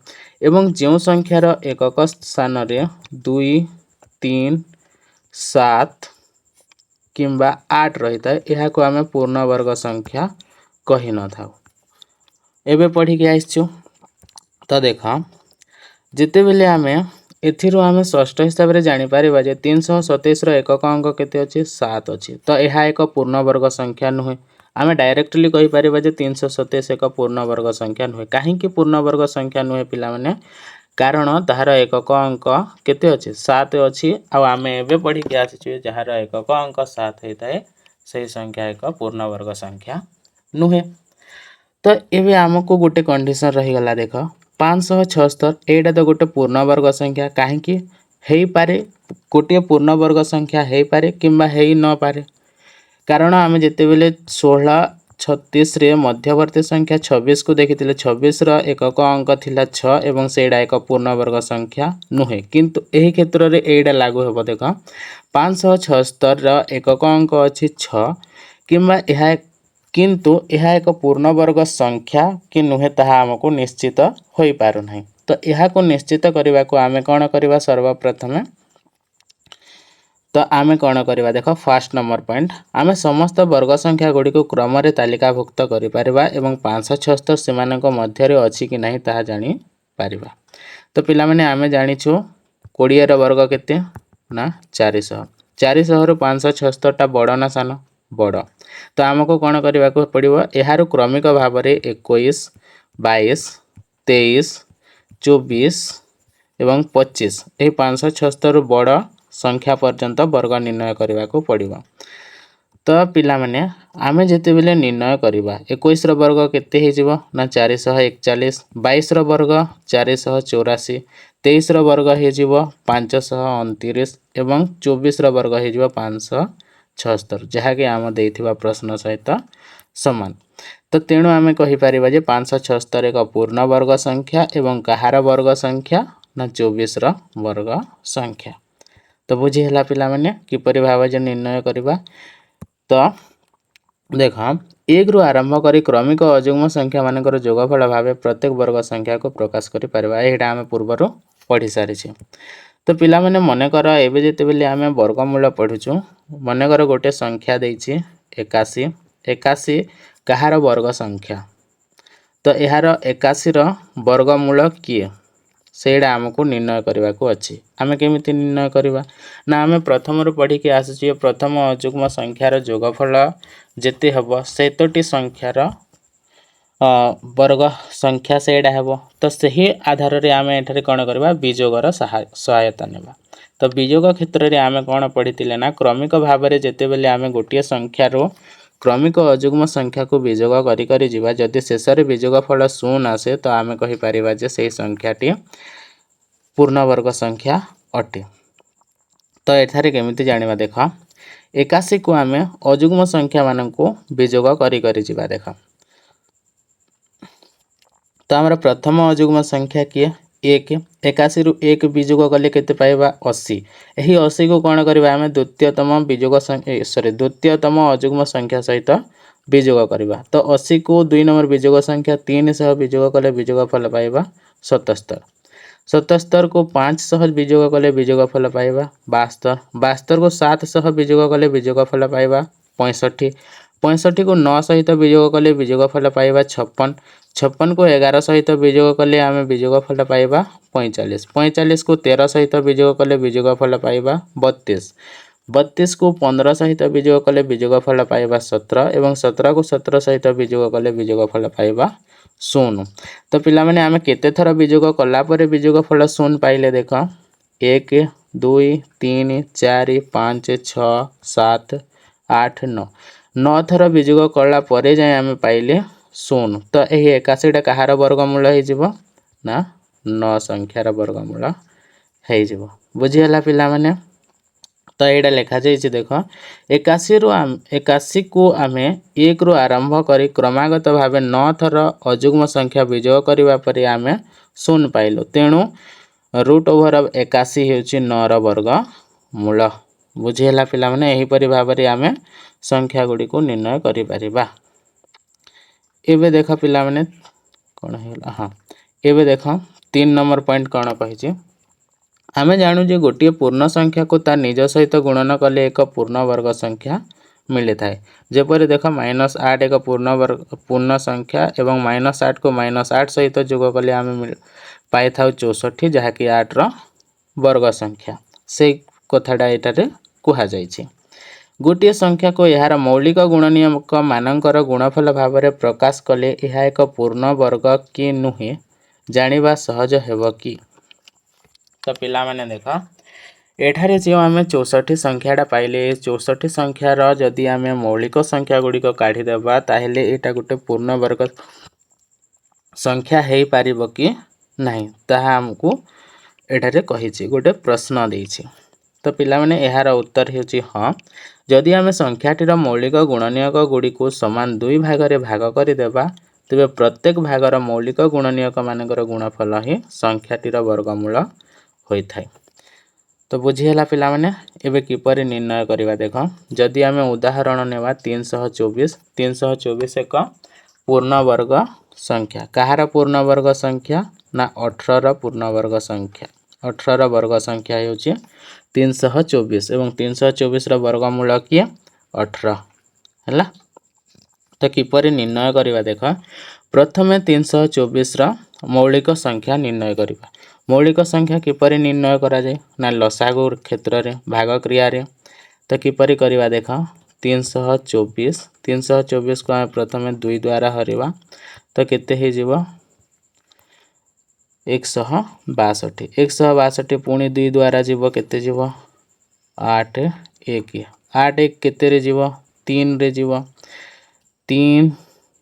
ଏବଂ ଯେଉଁ ସଂଖ୍ୟାର ଏକକ ସ୍ଥାନରେ 2 3 7 କିମ୍ବା 8 ରହିଥାଏ ଏହାକୁ ଆମେ ପୂର୍ଣ୍ଣବର୍ଗ ସଂଖ୍ୟା କହିନଥାଉ। ଏବେ ପଢ଼ିକି ଆସିଛୁ। ତ ଦେଖ, ଯେତେବେଳେ ଆମେ ଏଥିରୁ ଆମେ ଷଷ୍ଠ ହିସାବରେ ଜାଣିପାରିବା ଯେ 327ର ଏକକ ଅଙ୍କ କେତେ ଅଛି, 7 ଅଛି। ତ ଏହା ଏକ ପୂର୍ଣ୍ଣବର୍ଗ ସଂଖ୍ୟା ନୁହେଁ। ଆମେ ଡାଇରେକ୍ଟଲି କହିପାରିବା ଯେ 327 ଏକ ପୂର୍ଣ୍ଣବର୍ଗ ସଂଖ୍ୟା ନୁହେଁ। କାହିଁକି ପୂର୍ଣ୍ଣବର୍ଗ ସଂଖ୍ୟା ନୁହେଁ ପିଲାମାନେ? କାରଣ ତାହାର ଏକକ ଅଙ୍କ କେତେ ଅଛି, 7 ଅଛି। ଆଉ ଆମେ ଏବେ ପଢ଼ିକି ଆସିଛୁ ଯାହାର ଏକକ ଅଙ୍କ 7 ହୋଇଥାଏ ସେହି ସଂଖ୍ୟା ଏକ ପୂର୍ଣ୍ଣବର୍ଗ ସଂଖ୍ୟା ନୁହେଁ। ତ ଏବେ ଆମକୁ ଗୋଟେ କଣ୍ଡିସନ ରହିଗଲା। ଦେଖ, 576 ଏଇଟା ତ ଗୋଟେ ପୂର୍ଣ୍ଣବର୍ଗ ସଂଖ୍ୟା। କାହିଁକି ହେଇପାରେ? ଗୋଟିଏ ପୂର୍ଣ୍ଣବର୍ଗ ସଂଖ୍ୟା ହେଇପାରେ କିମ୍ବା ହେଇ ନପାରେ। କାରଣ ଆମେ ଯେତେବେଳେ 16 36ରେ ମଧ୍ୟବର୍ତ୍ତୀ ସଂଖ୍ୟା 26କୁ ଦେଖିଥିଲେ, 26ର ଏକକ ଅଙ୍କ ଥିଲା 6 ଏବଂ ସେଇଟା ଏକ ପୂର୍ଣ୍ଣବର୍ଗ ସଂଖ୍ୟା ନୁହେଁ। କିନ୍ତୁ ଏହି କ୍ଷେତ୍ରରେ ଏଇଟା ଲାଗୁ ହେବ। ଦେଖ, 576ର ଏକକ ଅଙ୍କ ଅଛି 6 କିମ୍ବା କିନ୍ତୁ ଏହା ଏକ ପୂର୍ଣ୍ଣବର୍ଗ ସଂଖ୍ୟା କି ନୁହେଁ ତାହା ଆମକୁ ନିଶ୍ଚିତ ହୋଇପାରୁନାହିଁ। ତ ଏହାକୁ ନିଶ୍ଚିତ କରିବାକୁ ଆମେ କ'ଣ କରିବା? ସର୍ବପ୍ରଥମେ ତ ଆମେ କ'ଣ କରିବା? ଦେଖ, ଫାର୍ଷ୍ଟ ନମ୍ବର ପଏଣ୍ଟ, ଆମେ ସମସ୍ତ ବର୍ଗ ସଂଖ୍ୟା ଗୁଡ଼ିକୁ କ୍ରମରେ ତାଲିକାଭୁକ୍ତ କରିପାରିବା ଏବଂ 576 ସେମାନଙ୍କ ମଧ୍ୟରେ ଅଛି କି ନାହିଁ ତାହା ଜାଣିପାରିବା। ତ ପିଲାମାନେ ଆମେ ଜାଣିଛୁ 20ର ବର୍ଗ କେତେ ନା 400। 400ରୁ 576ଟା ବଡ଼ ନା ସାନ? ବଡ଼। ତ ଆମକୁ କ'ଣ କରିବାକୁ ପଡ଼ିବ? ଏହାର କ୍ରମିକ ଭାବରେ 21 22 23 24 ଏବଂ 25 ଏହି 576ରୁ ବଡ଼ ସଂଖ୍ୟା ପର୍ଯ୍ୟନ୍ତ ବର୍ଗ ନିର୍ଣ୍ଣୟ କରିବାକୁ ପଡ଼ିବ। ତ ପିଲାମାନେ ଆମେ ଯେତେବେଳେ ନିର୍ଣ୍ଣୟ କରିବା 21ର ବର୍ଗ କେତେ ହେଇଯିବ ନା 441, 22ର ବର୍ଗ 484, 23ର ବର୍ଗ ହେଇଯିବ 529 ଏବଂ 24ର ବର୍ଗ ହେଇଯିବ 576, ଯାହାକି ଆମ ଦେଇଥିବା ପ୍ରଶ୍ନ ସହିତ ସମାନ। ତ ତେଣୁ ଆମେ କହିପାରିବା ଯେ 576 ଏକ ପୂର୍ଣ୍ଣବର୍ଗ ସଂଖ୍ୟା ଏବଂ କାହାର ବର୍ଗ ସଂଖ୍ୟା ନା 24ର ବର୍ଗ ସଂଖ୍ୟା। ତ ବୁଝି ହେଲା ପିଲାମାନେ କିପରି ଭାବରେ ନିର୍ଣ୍ଣୟ କରିବା। ତ ଦେଖ, 1ରୁ ଆରମ୍ଭ କରି କ୍ରମିକ ଅଯୁଗ୍ମ ସଂଖ୍ୟାମାନଙ୍କର ଯୋଗଫଳ ଭାବେ ପ୍ରତ୍ୟେକ ବର୍ଗ ସଂଖ୍ୟାକୁ ପ୍ରକାଶ କରିପାରିବା। ଏଇଟା ଆମେ ପୂର୍ବରୁ ପଢ଼ି ସାରିଛେ। ତ ପିଲାମାନେ ମନେକର ଏବେ ଯେତେବେଳେ ଆମେ ବର୍ଗମୂଳ ପଢ଼ୁଛୁ, ମନେକର ଗୋଟେ ସଂଖ୍ୟା ଦେଇଛି 81। 81 କାହାର ବର୍ଗ ସଂଖ୍ୟା? ତ ଏହାର 81ର ବର୍ଗମୂଳ କିଏ ସେଇଟା ଆମକୁ ନିର୍ଣ୍ଣୟ କରିବାକୁ ଅଛି। ଆମେ କେମିତି ନିର୍ଣ୍ଣୟ କରିବା? ନା ଆମେ ପ୍ରଥମରୁ ପଢ଼ିକି ଆସିଛୁ ପ୍ରଥମ ଅଯୁଗ୍ମ ସଂଖ୍ୟାର ଯୋଗଫଳ ଯେତେ ହେବ ସେତଟି ସଂଖ୍ୟାର ବର୍ଗ ସଂଖ୍ୟା ସେଇଟା ହେବ। ତ ସେହି ଆଧାରରେ ଆମେ ଏଠାରେ କ'ଣ କରିବା? ବିଯୋଗର ସହାୟତା ନେବା। ତ ବିଯୋଗ କ୍ଷେତ୍ରରେ ଆମେ କ'ଣ ପଢ଼ିଥିଲେ ନା କ୍ରମିକ ଭାବରେ ଯେତେବେଳେ ଆମେ ଗୋଟିଏ ସଂଖ୍ୟାରୁ କ୍ରମିକ ଅଯୁଗ୍ମ ସଂଖ୍ୟାକୁ ବିଯୋଗ କରି କରି ଯିବା, ଯଦି ଶେଷରେ ବିଯୋଗଫଳ 0 ଆସେ ତ ଆମେ କହିପାରିବା ଯେ ସେହି ସଂଖ୍ୟାଟି ପୂର୍ଣ୍ଣବର୍ଗ ସଂଖ୍ୟା ଅଟେ। ତ ଏଠାରେ କେମିତି ଜାଣିବା? ଦେଖ, 81କୁ ଆମେ ଅଯୁଗ୍ମ ସଂଖ୍ୟାମାନଙ୍କୁ ବିଯୋଗ କରି କରି ଯିବା। ଦେଖ, ତ ଆମର ପ୍ରଥମ ଅଯୁଗ୍ମ ସଂଖ୍ୟା କିଏ? 1। 81ରୁ 1 ବିଯୋଗ କଲେ କେତେ ପାଇବା? 80। ଏହି 80କୁ କ'ଣ କରିବା? ଆମେ ଦ୍ୱିତୀୟତମ ଅଯୁଗ୍ମ ସଂଖ୍ୟା ସହିତ ବିଯୋଗ କରିବା। ତ 80କୁ 2 ନମ୍ବର ବିଯୋଗ ସଂଖ୍ୟା 3 ସହ ବିଯୋଗ କଲେ ବିଯୋଗଫଳ ପାଇବା 77। 77କୁ 5 ସହ ବିଯୋଗ କଲେ ବିଯୋଗଫଳ ପାଇବା 72। 72କୁ 7 ସହ ବିଯୋଗ କଲେ ବିଯୋଗଫଳ ପାଇବା 65। 65କୁ 9 ସହିତ ବିଯୋଗ କଲେ ବିଯୋଗଫଳ ପାଇବା 56। 56କୁ 11 ସହିତ ବିଯୋଗ କଲେ ଆମେ ବିଯୋଗଫଳ ପାଇବା 45। 45କୁ 13 ସହିତ ବିଯୋଗ କଲେ ବିଯୋଗଫଳ ପାଇବା 32। 32କୁ 15 ସହିତ ବିଯୋଗ କଲେ ବିଯୋଗଫଳ ପାଇବା 17 ଏବଂ 17କୁ 17 ସହିତ ବିଯୋଗ କଲେ ବିଯୋଗଫଳ ପାଇବା शून्य। तो पिला माने आमे केते थर विजोग कला परे विजोग फल शून्य पाइले देख 1 2 3 4 5 6 7 8 9 9 थर विजोग कला परे जाय आमे पाइले शून्य। तो यही 81 कहार वर्गमूल हो ना 9 संख्यार वर्गमूल हो। बुझीगला पिला माने। तो यहाँ लिखा जाइए देख 81 को आमे 1 रु आरंभ करी क्रमागत भाव 9 थर अजुग्म संख्या विजोग करने पर आमे शून्य पाइलु। तेणु रूट ओवर 81 हूँ 9 वर्गमूल। बुझीगला पिला माने। एहीपरि भाव आमे संख्या गुड़ी को निर्णय करि परिबा। एबे देख पिला माने कौन है हाँ एबे देख 3 नंबर पॉइंट कौन कही आमे जानू जे गोटे पूर्ण संख्या को तार निज सहित गुणन कले एक पूर्ण वर्ग संख्या मिली थाए। जेपरि देख -8 एक पूर्ण संख्या एवं -8 को -8 सहित जोग कले आमे पाई थाउ 64 जहाँकि 8 रो वर्ग संख्या। से कथाटा एटारे कुहा जाइछि। गोटे संख्या को यार मौलिक गुणनीयक मानकर गुणफल भाव में प्रकाश कले यह एक पूर्ण वर्ग कि नुहे जानिबा सहज हेब कि। तो पिला माने देख एठारे जो आमे 64 संख्याटा पाइले 64 संख्यार जदि आमे मौलिक संख्या गुड़िक काढ़ी देबा ताहेले एटा गोटे पूर्ण वर्ग संख्या हेई पारिबो कि नहीं ताहा हमकु एठारे कहिछि गोटे प्रश्न देइछि। तो पिला माने एहार उत्तर हेउछि हाँ। जदि आमे संख्याटीर मौलिक गुणनीयक गुड़ी को समान 2 भाग रे भाग करि देबा तेबे प्रत्येक भागर मौलिक गुणनीयक मानकर गुणफल ही संख्याटीर वर्गमूल होई थाए। तो बुझीगला पिला माने। एबे किपरि निर्णय करिवा देख जदि आमे उदाहरण नेवा 324 324 एक पूर्ण वर्ग संख्या। कहार पूर्ण वर्ग संख्या ना 18 रो पूर्ण वर्ग संख्या। 18 रो वर्ग संख्या हेउछि 324 एवं 324 रो वर्गमूल किए 18 हैला। तो किपरि निर्णय करिवा देख प्रथमे 324 रो मौलिक संख्या निर्णय करिवा। मौलिक संख्या किपरि निर्णय करा जाय ना लसागु क्षेत्र रे भाग क्रिया रे। तो किपरि करिवा देख 324 को हम प्रथमे 2 द्वारा हरिवा तो केते हे जिवो 162 162 पुणी 2 द्वारा जीवो केते जीवो 8 1 8 1 केते रे जीवो 3 रे जीवो 3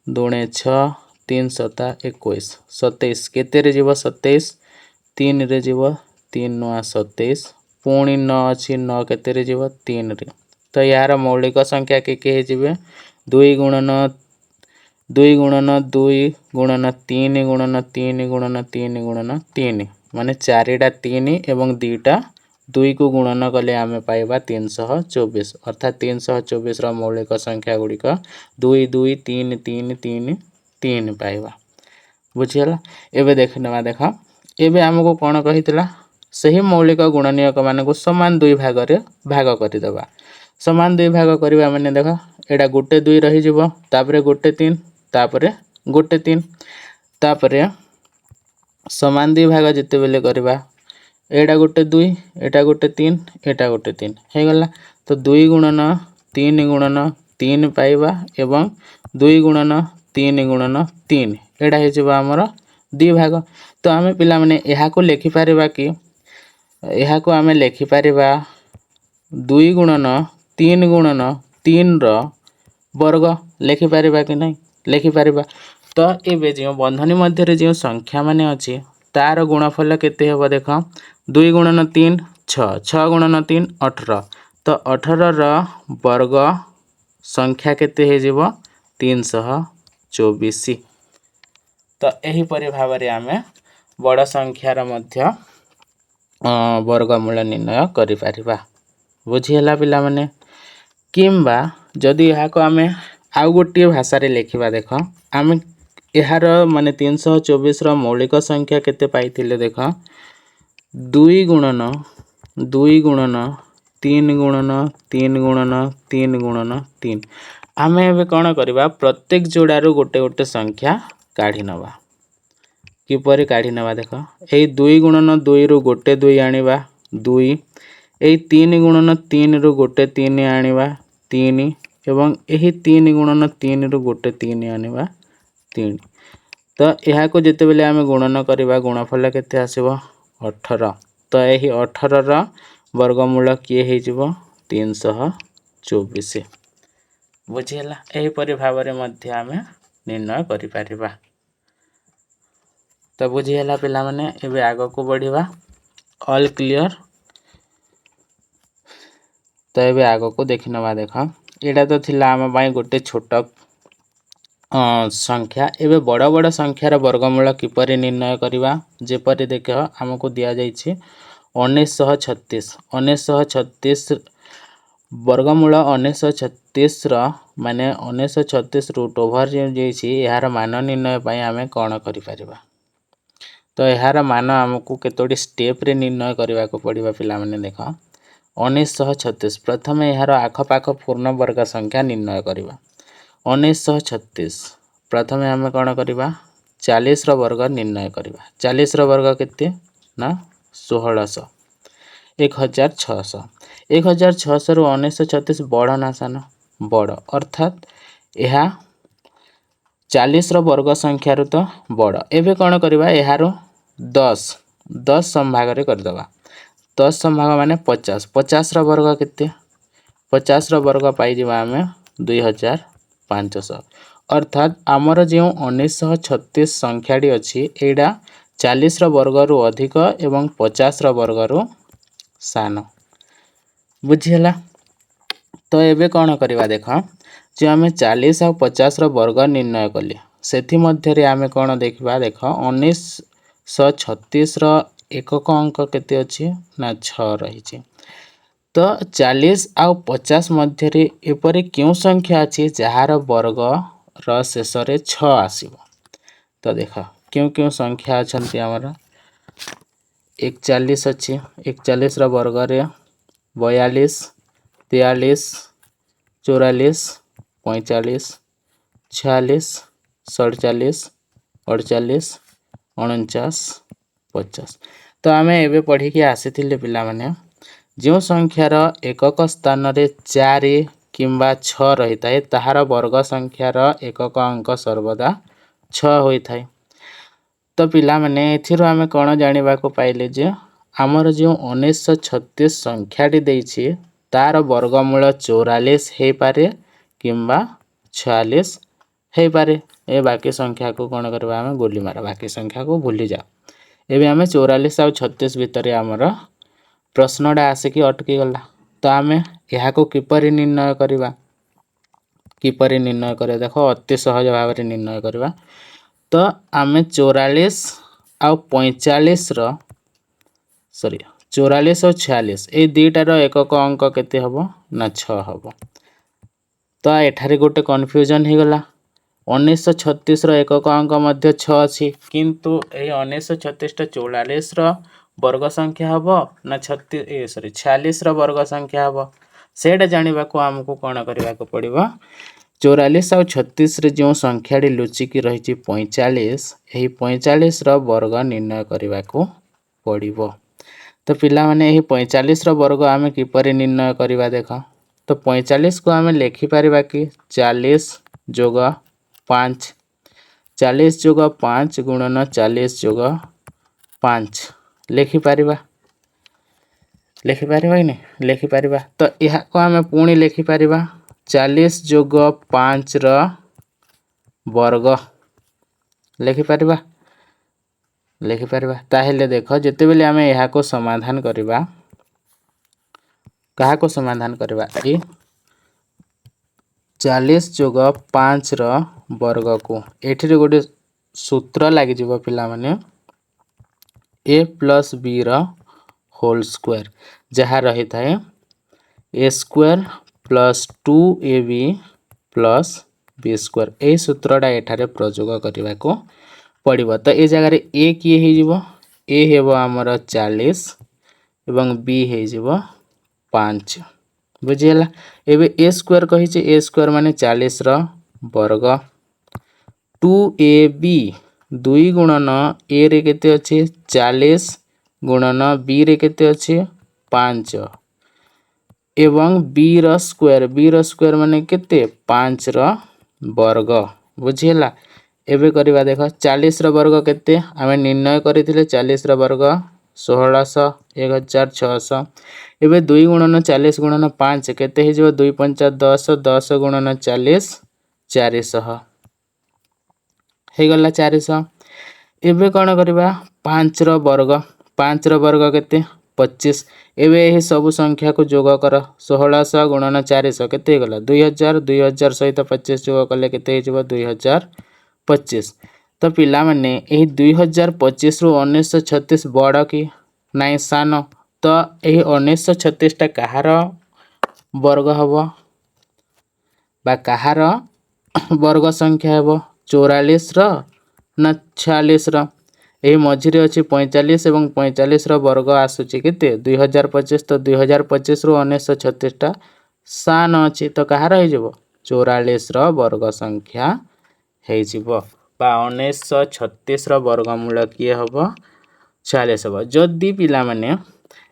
दूणे 6 3 7 21 27 केते रे जीवो 27 3 रे जीवो 3 9 27 पुणी 9 अछि 9 केते रे जीवो 3 रे। तो यार मौलिक संख्या के जीवे 2 गुणन 2 गुणन 2 गुणन 3 गुणन 3 गुणन 3 गुणन 3 माने 4टा 3 एवं 2टा 2 को गुणन कले आमे पाइबा 324 अर्थात 324 रो मौलिक संख्या गुड़िक 2 2 3 3 3 3 पाइबा। बुझिगला। एबे देखनेबा देख एबे हमको कोन कहितला सही मौलिक गुणनीयक माने को समान 2 भाग रे भाग करि देबा। समान 2 भाग करबा माने देख एडा गोटे 2 रही जिवो तापरे गोटे 3 तापरे गोटे 3 तापरे समान 2 भाग जिते बेले करबा एडा गोटे 2 एटा गोटे 3 एटा गोटे 3 हे गला। तो 2 गुणन 3 गुणन 3 पाइबा एवं 2 गुणन 3 गुणन 3 एडा हे जिवो हमर 2 भाग। तो आमे पिला माने एहा को लेखि पारिबा कि एहा को आमे लेखि पारिबा 2 गुणन 3 गुणन 3 रो वर्ग लेखि पारिबा कि नहीं लेखि पारिबा। तो एबे जो बंधनी मध्य रे जो संख्या माने अछि तार गुणफल केते हेबो देख 2 गुणन 3 6 6 गुणन 3 18 तो 18 रो वर्ग संख्या केते हे जिवो 324। तो एही परि भाव रे आमे बड़ संख्यार मध्य वर्गमूल निर्णय करि पारिबा। बुझीगला पिला माने। किंबा जदि यहाँ को आमे आउ गोटे भाषा रे लेखिबा देख आमे यार माने 324 रो मौलिक संख्या केते पाइथिले देख 2 गुणन 2 गुणन 3 गुणन 3 गुणन 3 गुणन 3 आमे एबे कोन करबा प्रत्येक जोड़ारू गोटे गोटे संख्या काढी नबा। किपरि काढी नबा देख एई 2 गुणन 2 रु गोटे 2 आनिबा 2 एई 3 गुणन 3 रु गोटे 3 आनिबा 3 एवं एही 3 गुणन 3 रु गोटे 3 आनिबा 3 तो यहाँ को जिते बेले आम गुणन करवा गुणफल केते आसीबो 18। तो यही 18 वर्गमूल किए हो 324। बुझीगला एहीपरि भाव में मध्य आम निर्णय करिपरिबा। तो बुझीगला पिला माने एबे आगो को बढ़िबा। All clear. तो ये आग को देखी नवा देख यहाँ तो थिला आम पाई गोटे छोट संख्या। एबे बड़ बड़ संख्यार वर्गमूल किपरि निर्णय करवा जेपरि देख आमको दि जाइए 1936। 1936 वर्गमूल 1936 माने 1936 रूट ओवर जो यार मान निर्णय पाई आम कौन करिपरिबा। तो यार मान आमको केतोटी स्टेप रे निर्णय करने को पड़िबा पिला माने देख 1936 प्रथम यार आखपाख पूर्ण वर्ग संख्या निर्णय करवा। 1936 प्रथम आम कौन करवा 40 वर्ग निर्णय करवा। 40 वर्ग केते ना 1600 1600 1600 रु 1936 बड़ ना सान बड़ अर्थात यह 40 वर्ग संख्यार तो बड़। एबे कौन करवा यार 10 संभाग करदे। 10 संभाग माने 50 50 वर्ग केते 50 वर्ग पाई आम 2500। अर्थात आमर जो 1936 संख्याटी अच्छी एटा 40 वर्ग रु अधिक एवं 50 वर्ग रु सान। बुझीगला। तो एबे कौन करवा देख जो आम 40 और 50 वर्ग निर्णय कले से मध्य आम कौन देखा देख 1936 एकक अंक केते अच्छी ना 6 रही। तो 40 आउ 50 मध्य एपरी क्यों संख्या अच्छी जार वर्ग शेष 6 आसीबो। तो देख क्यों क्यों संख्या अच्छी आमर 41 अच्छी 41 वर्ग रे 42 43 44 45 46 47 48 49 50। तो आम एबे पढ़ी कि आसी पिला माने जो संख्यार एकक स्थान रे 4 किंबा 6 रही थाए ताहार वर्ग संख्यार एकक अंक सर्वदा 6 होई थाए। तो पिला माने एथिरो आमे कोन जानिबा को पाइले जे आमर जो 1936 संख्याटी देइछि तार वर्गमूल 44 हे पारे किंबा 46 हे पारे। ए बाकी संख्या को कोन करबा आमे गोली मारा बाकी संख्या को भूली जा। एबे आमे 44 और 36 भितर आमर प्रश्नटा आसिकी अटकी गला। तो आमे यहाँ को किपरि निर्णय करवा किपरि निर्णय कर देख अति सहज भाव में निर्णय करवा। तो आमे 44 आउ 45 सॉरी 44 और 46 ए दुईटार एकक अंक केते हबो ना 6 हबो। तो एठारे गोटे कन्फ्यूजन हो गला 1936 एकक अंक मध्य 6 अच्छी किंतु ए 1936 44 वर्ग संख्या हम ना 46 वर्ग संख्या हम सेटा जाना को आमको कौन करने को पड़ो 44 और 36 जो संख्याटी लुचिकी रही 45 यही 45 वर्ग निर्णय करने को पड़ो। तो पिला माने यही 45 वर्ग आम किपरि निर्णय करवा देख। तो 45 को आम लिखिपर कि 40 जोग 5 40 जोग 5 गुणन 40 जोग 5 लिखिपर कि नहीं लिखिपर। तो यह को आम पुणी लिखिपर 40 जोग 5 वर्ग लिखिपर। ताहेले देख जिते बेले आम यहाँ को समाधान करवा क्या को समाधान करवा 40 जोग 5 वर्ग को एठी गोटे सूत्र लग पिला माने A plus B whole square जहाँ रही थाए A square plus 2ab plus B square यही सूत्रटा एठारे प्रयोग करने को पड़ो। तो ये जगह ए किए हो ए हेब आमर 40 एवं बी हो 5 बुझीगला। एबे ए स्क्वायर कही ए स्क्वायर माने 40 वर्ग 2ab 2 गुणन ए रे केते अच्छे 40 गुणन बी रे केते अच्छे 5 एवं बी रो स्क्वायर माने केते 5 वर्ग बुझीगला। एबे करिबा देख 40 रो वर्ग केते आमे निर्णय करिथिले 40 रो वर्ग 1600 1600 एबे 2 गुणन 40 गुणन 5 केते हे जो 2 5 10 10 गुणन 40 400 हे गला 400 एबे कोन करिबा 5 रो वर्ग केते 25 एबे एही सब संख्या को जोग कर 1600 गुणन 400 केते हे गला 2000 2000 सहित 25 जोग कले केते हे जो 2025 तो पिला माने एही 2025 रु 1936 बड़ की नाइ सान तो एही 1936 टा कहार वर्ग हबो बा कहार वर्ग संख्या हबो 44 रो ना 46 रो एही मझिरे अछि 45 एवं 45 रो वर्ग आसुची केते 2025 तो 2025 रु 1936 टा सान अछि तो कहार हे जबो 44 रो वर्ग संख्या हे जिवो बा 1936 रो वर्गमूल किए हबो 46 हबो जदी पिला माने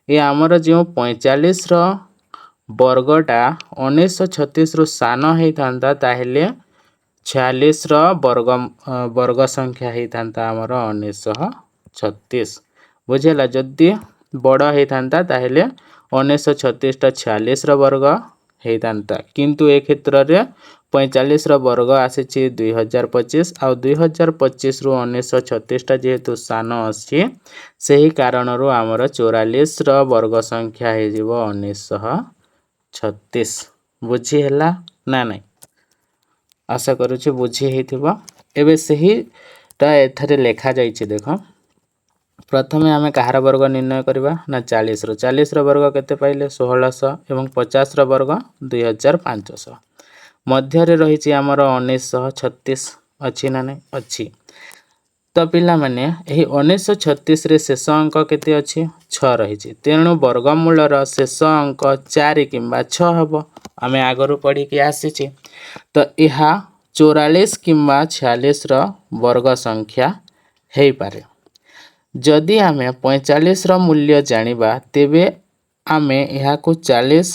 ए हमर जे 45 रो वर्गटा 1936 रु सान हे थांता ताहेले 46 रो वर्ग संख्या हे थांता हमर 1936 बुझेला जदी बड़ हे थांता ताहेले 1936 टा 46 रो वर्ग हे थांता किंतु ए क्षेत्र रे 45 रो वर्ग आसीची 2025 आ 2025 रु 1936 टा जेहेतु सान अछि सेही कारण रु हमर 44 रो वर्ग संख्या हे जिवो 1936 बुझी हैला ना नाही आशा करूची बुझी हेथिबो एबे सेही ता एथरे लेखा जाईची देखो प्रथमे आमे कहार वर्ग निर्णय करबा ना 40 रो वर्ग केते पाइले 1600 एवं 50 रो वर्ग 2500 मध्य रे रहिची हमर 1936 अछि ना नाही अछि तो पिला माने एही 1936 रे शेष अंक केते अछि 6 रहिची तेनु वर्गमूल रो शेष अंक 4 किबा 6 हबो आमे आगरु पढी के आसीची तो इहा 44 किबा 46 रो वर्ग संख्या हेई पारे जदि आमे 45 रो मूल्य जानिबा तेबे आमे इहा को 40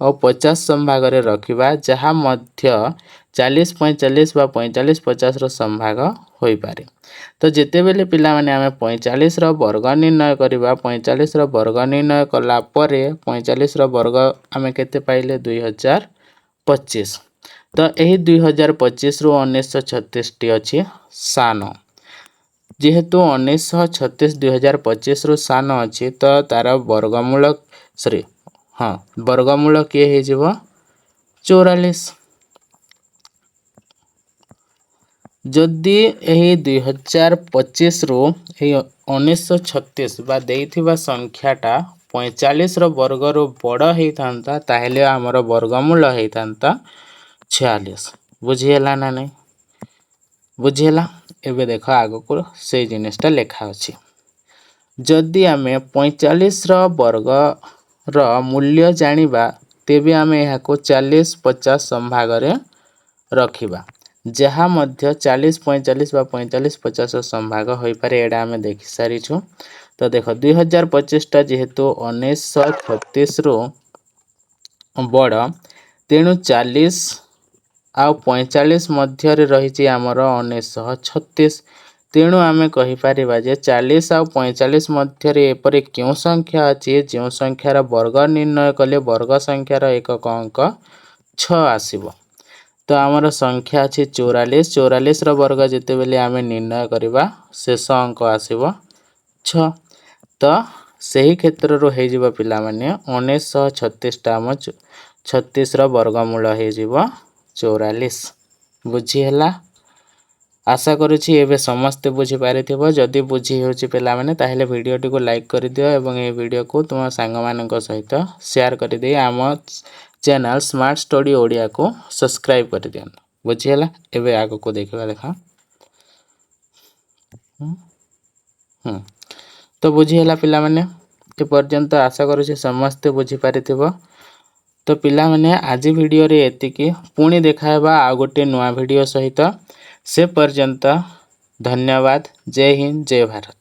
और 50 संभाग रे रखिबा जहा मध्य 40 45 बा 45 50 रो संभाग होई पारे तो जेते बेले पिला माने आमे 45 रो वर्ग निर्णय करिबा 45 रो वर्ग निर्णय कला परे 45 रो वर्ग आमे केते पाइले 2025 तो एही 2025 रु 1936 टी अछि सान जेहेतु 1936 2025 रु सान अछि तो तार वर्गमूल सॉरी हां वर्गमूल के हे जिवो 44 जदि एही 2025 रु एही 1936 बा देइथिबा संख्याटा 45 रो वर्ग रो बड़ हेई थांता ताहेले हमर वर्गमूल हेई थांता 46 बुझियला ना नहीं बुझियला एबे देखो आगो को से जिनिसटा लेखा अछि जदि आमे 45 रो वर्ग रो मूल्य जानिबा तेबे आमे एहा को 40 50 संभाग रे रखिबा जहा मध्य 40 45 बा 45 50 संभाग होई पारे एडा आमे देखि सारी छु तो देखो 2025 टा जेहेतु 1936 रो बड़ तेनु 40 आ 45 मध्य रे रहिची हमर 1936 तेनु आमे कहि पारिबा जे 40 आ 45 मध्य रे एपरे क्यों संख्या अछि जे संख्या रा वर्ग निर्णय कले वर्ग संख्या रा एकक अंक 6 आसीबो तो हमर संख्या अछि 44 44 रो वर्ग जेते बेले आमे निर्णय करिबा शेष अंक आसीबो 6 तो सही क्षेत्र रो हे जिवो पिला माने 1936 टा हम 36 रो वर्गमूल हे जिवो 44 बुझी हैला आशा करूची एबे समस्त बुझी पारिथिबो जदी बुझी होची पिला माने ताहेले वीडियो टी को लाइक करि दियो एवं ए वीडियो को तुम संग मानक सहित शेयर करि दे आम चैनल स्मार्ट स्टडी ओडिया को सब्सक्राइब करि दियन बुझी हैला एबे आगो को देखबा देखा तो बुझी हैला पिला माने ए पर्यंत आशा करूची समस्त बुझी पारिथिबो तो पिला माने आज वीडियो रे एतिकी पुणी देखाबा आ गोटे नवा वीडियो सहित से पर्यंत धन्यवाद जय हिंद जय भारत।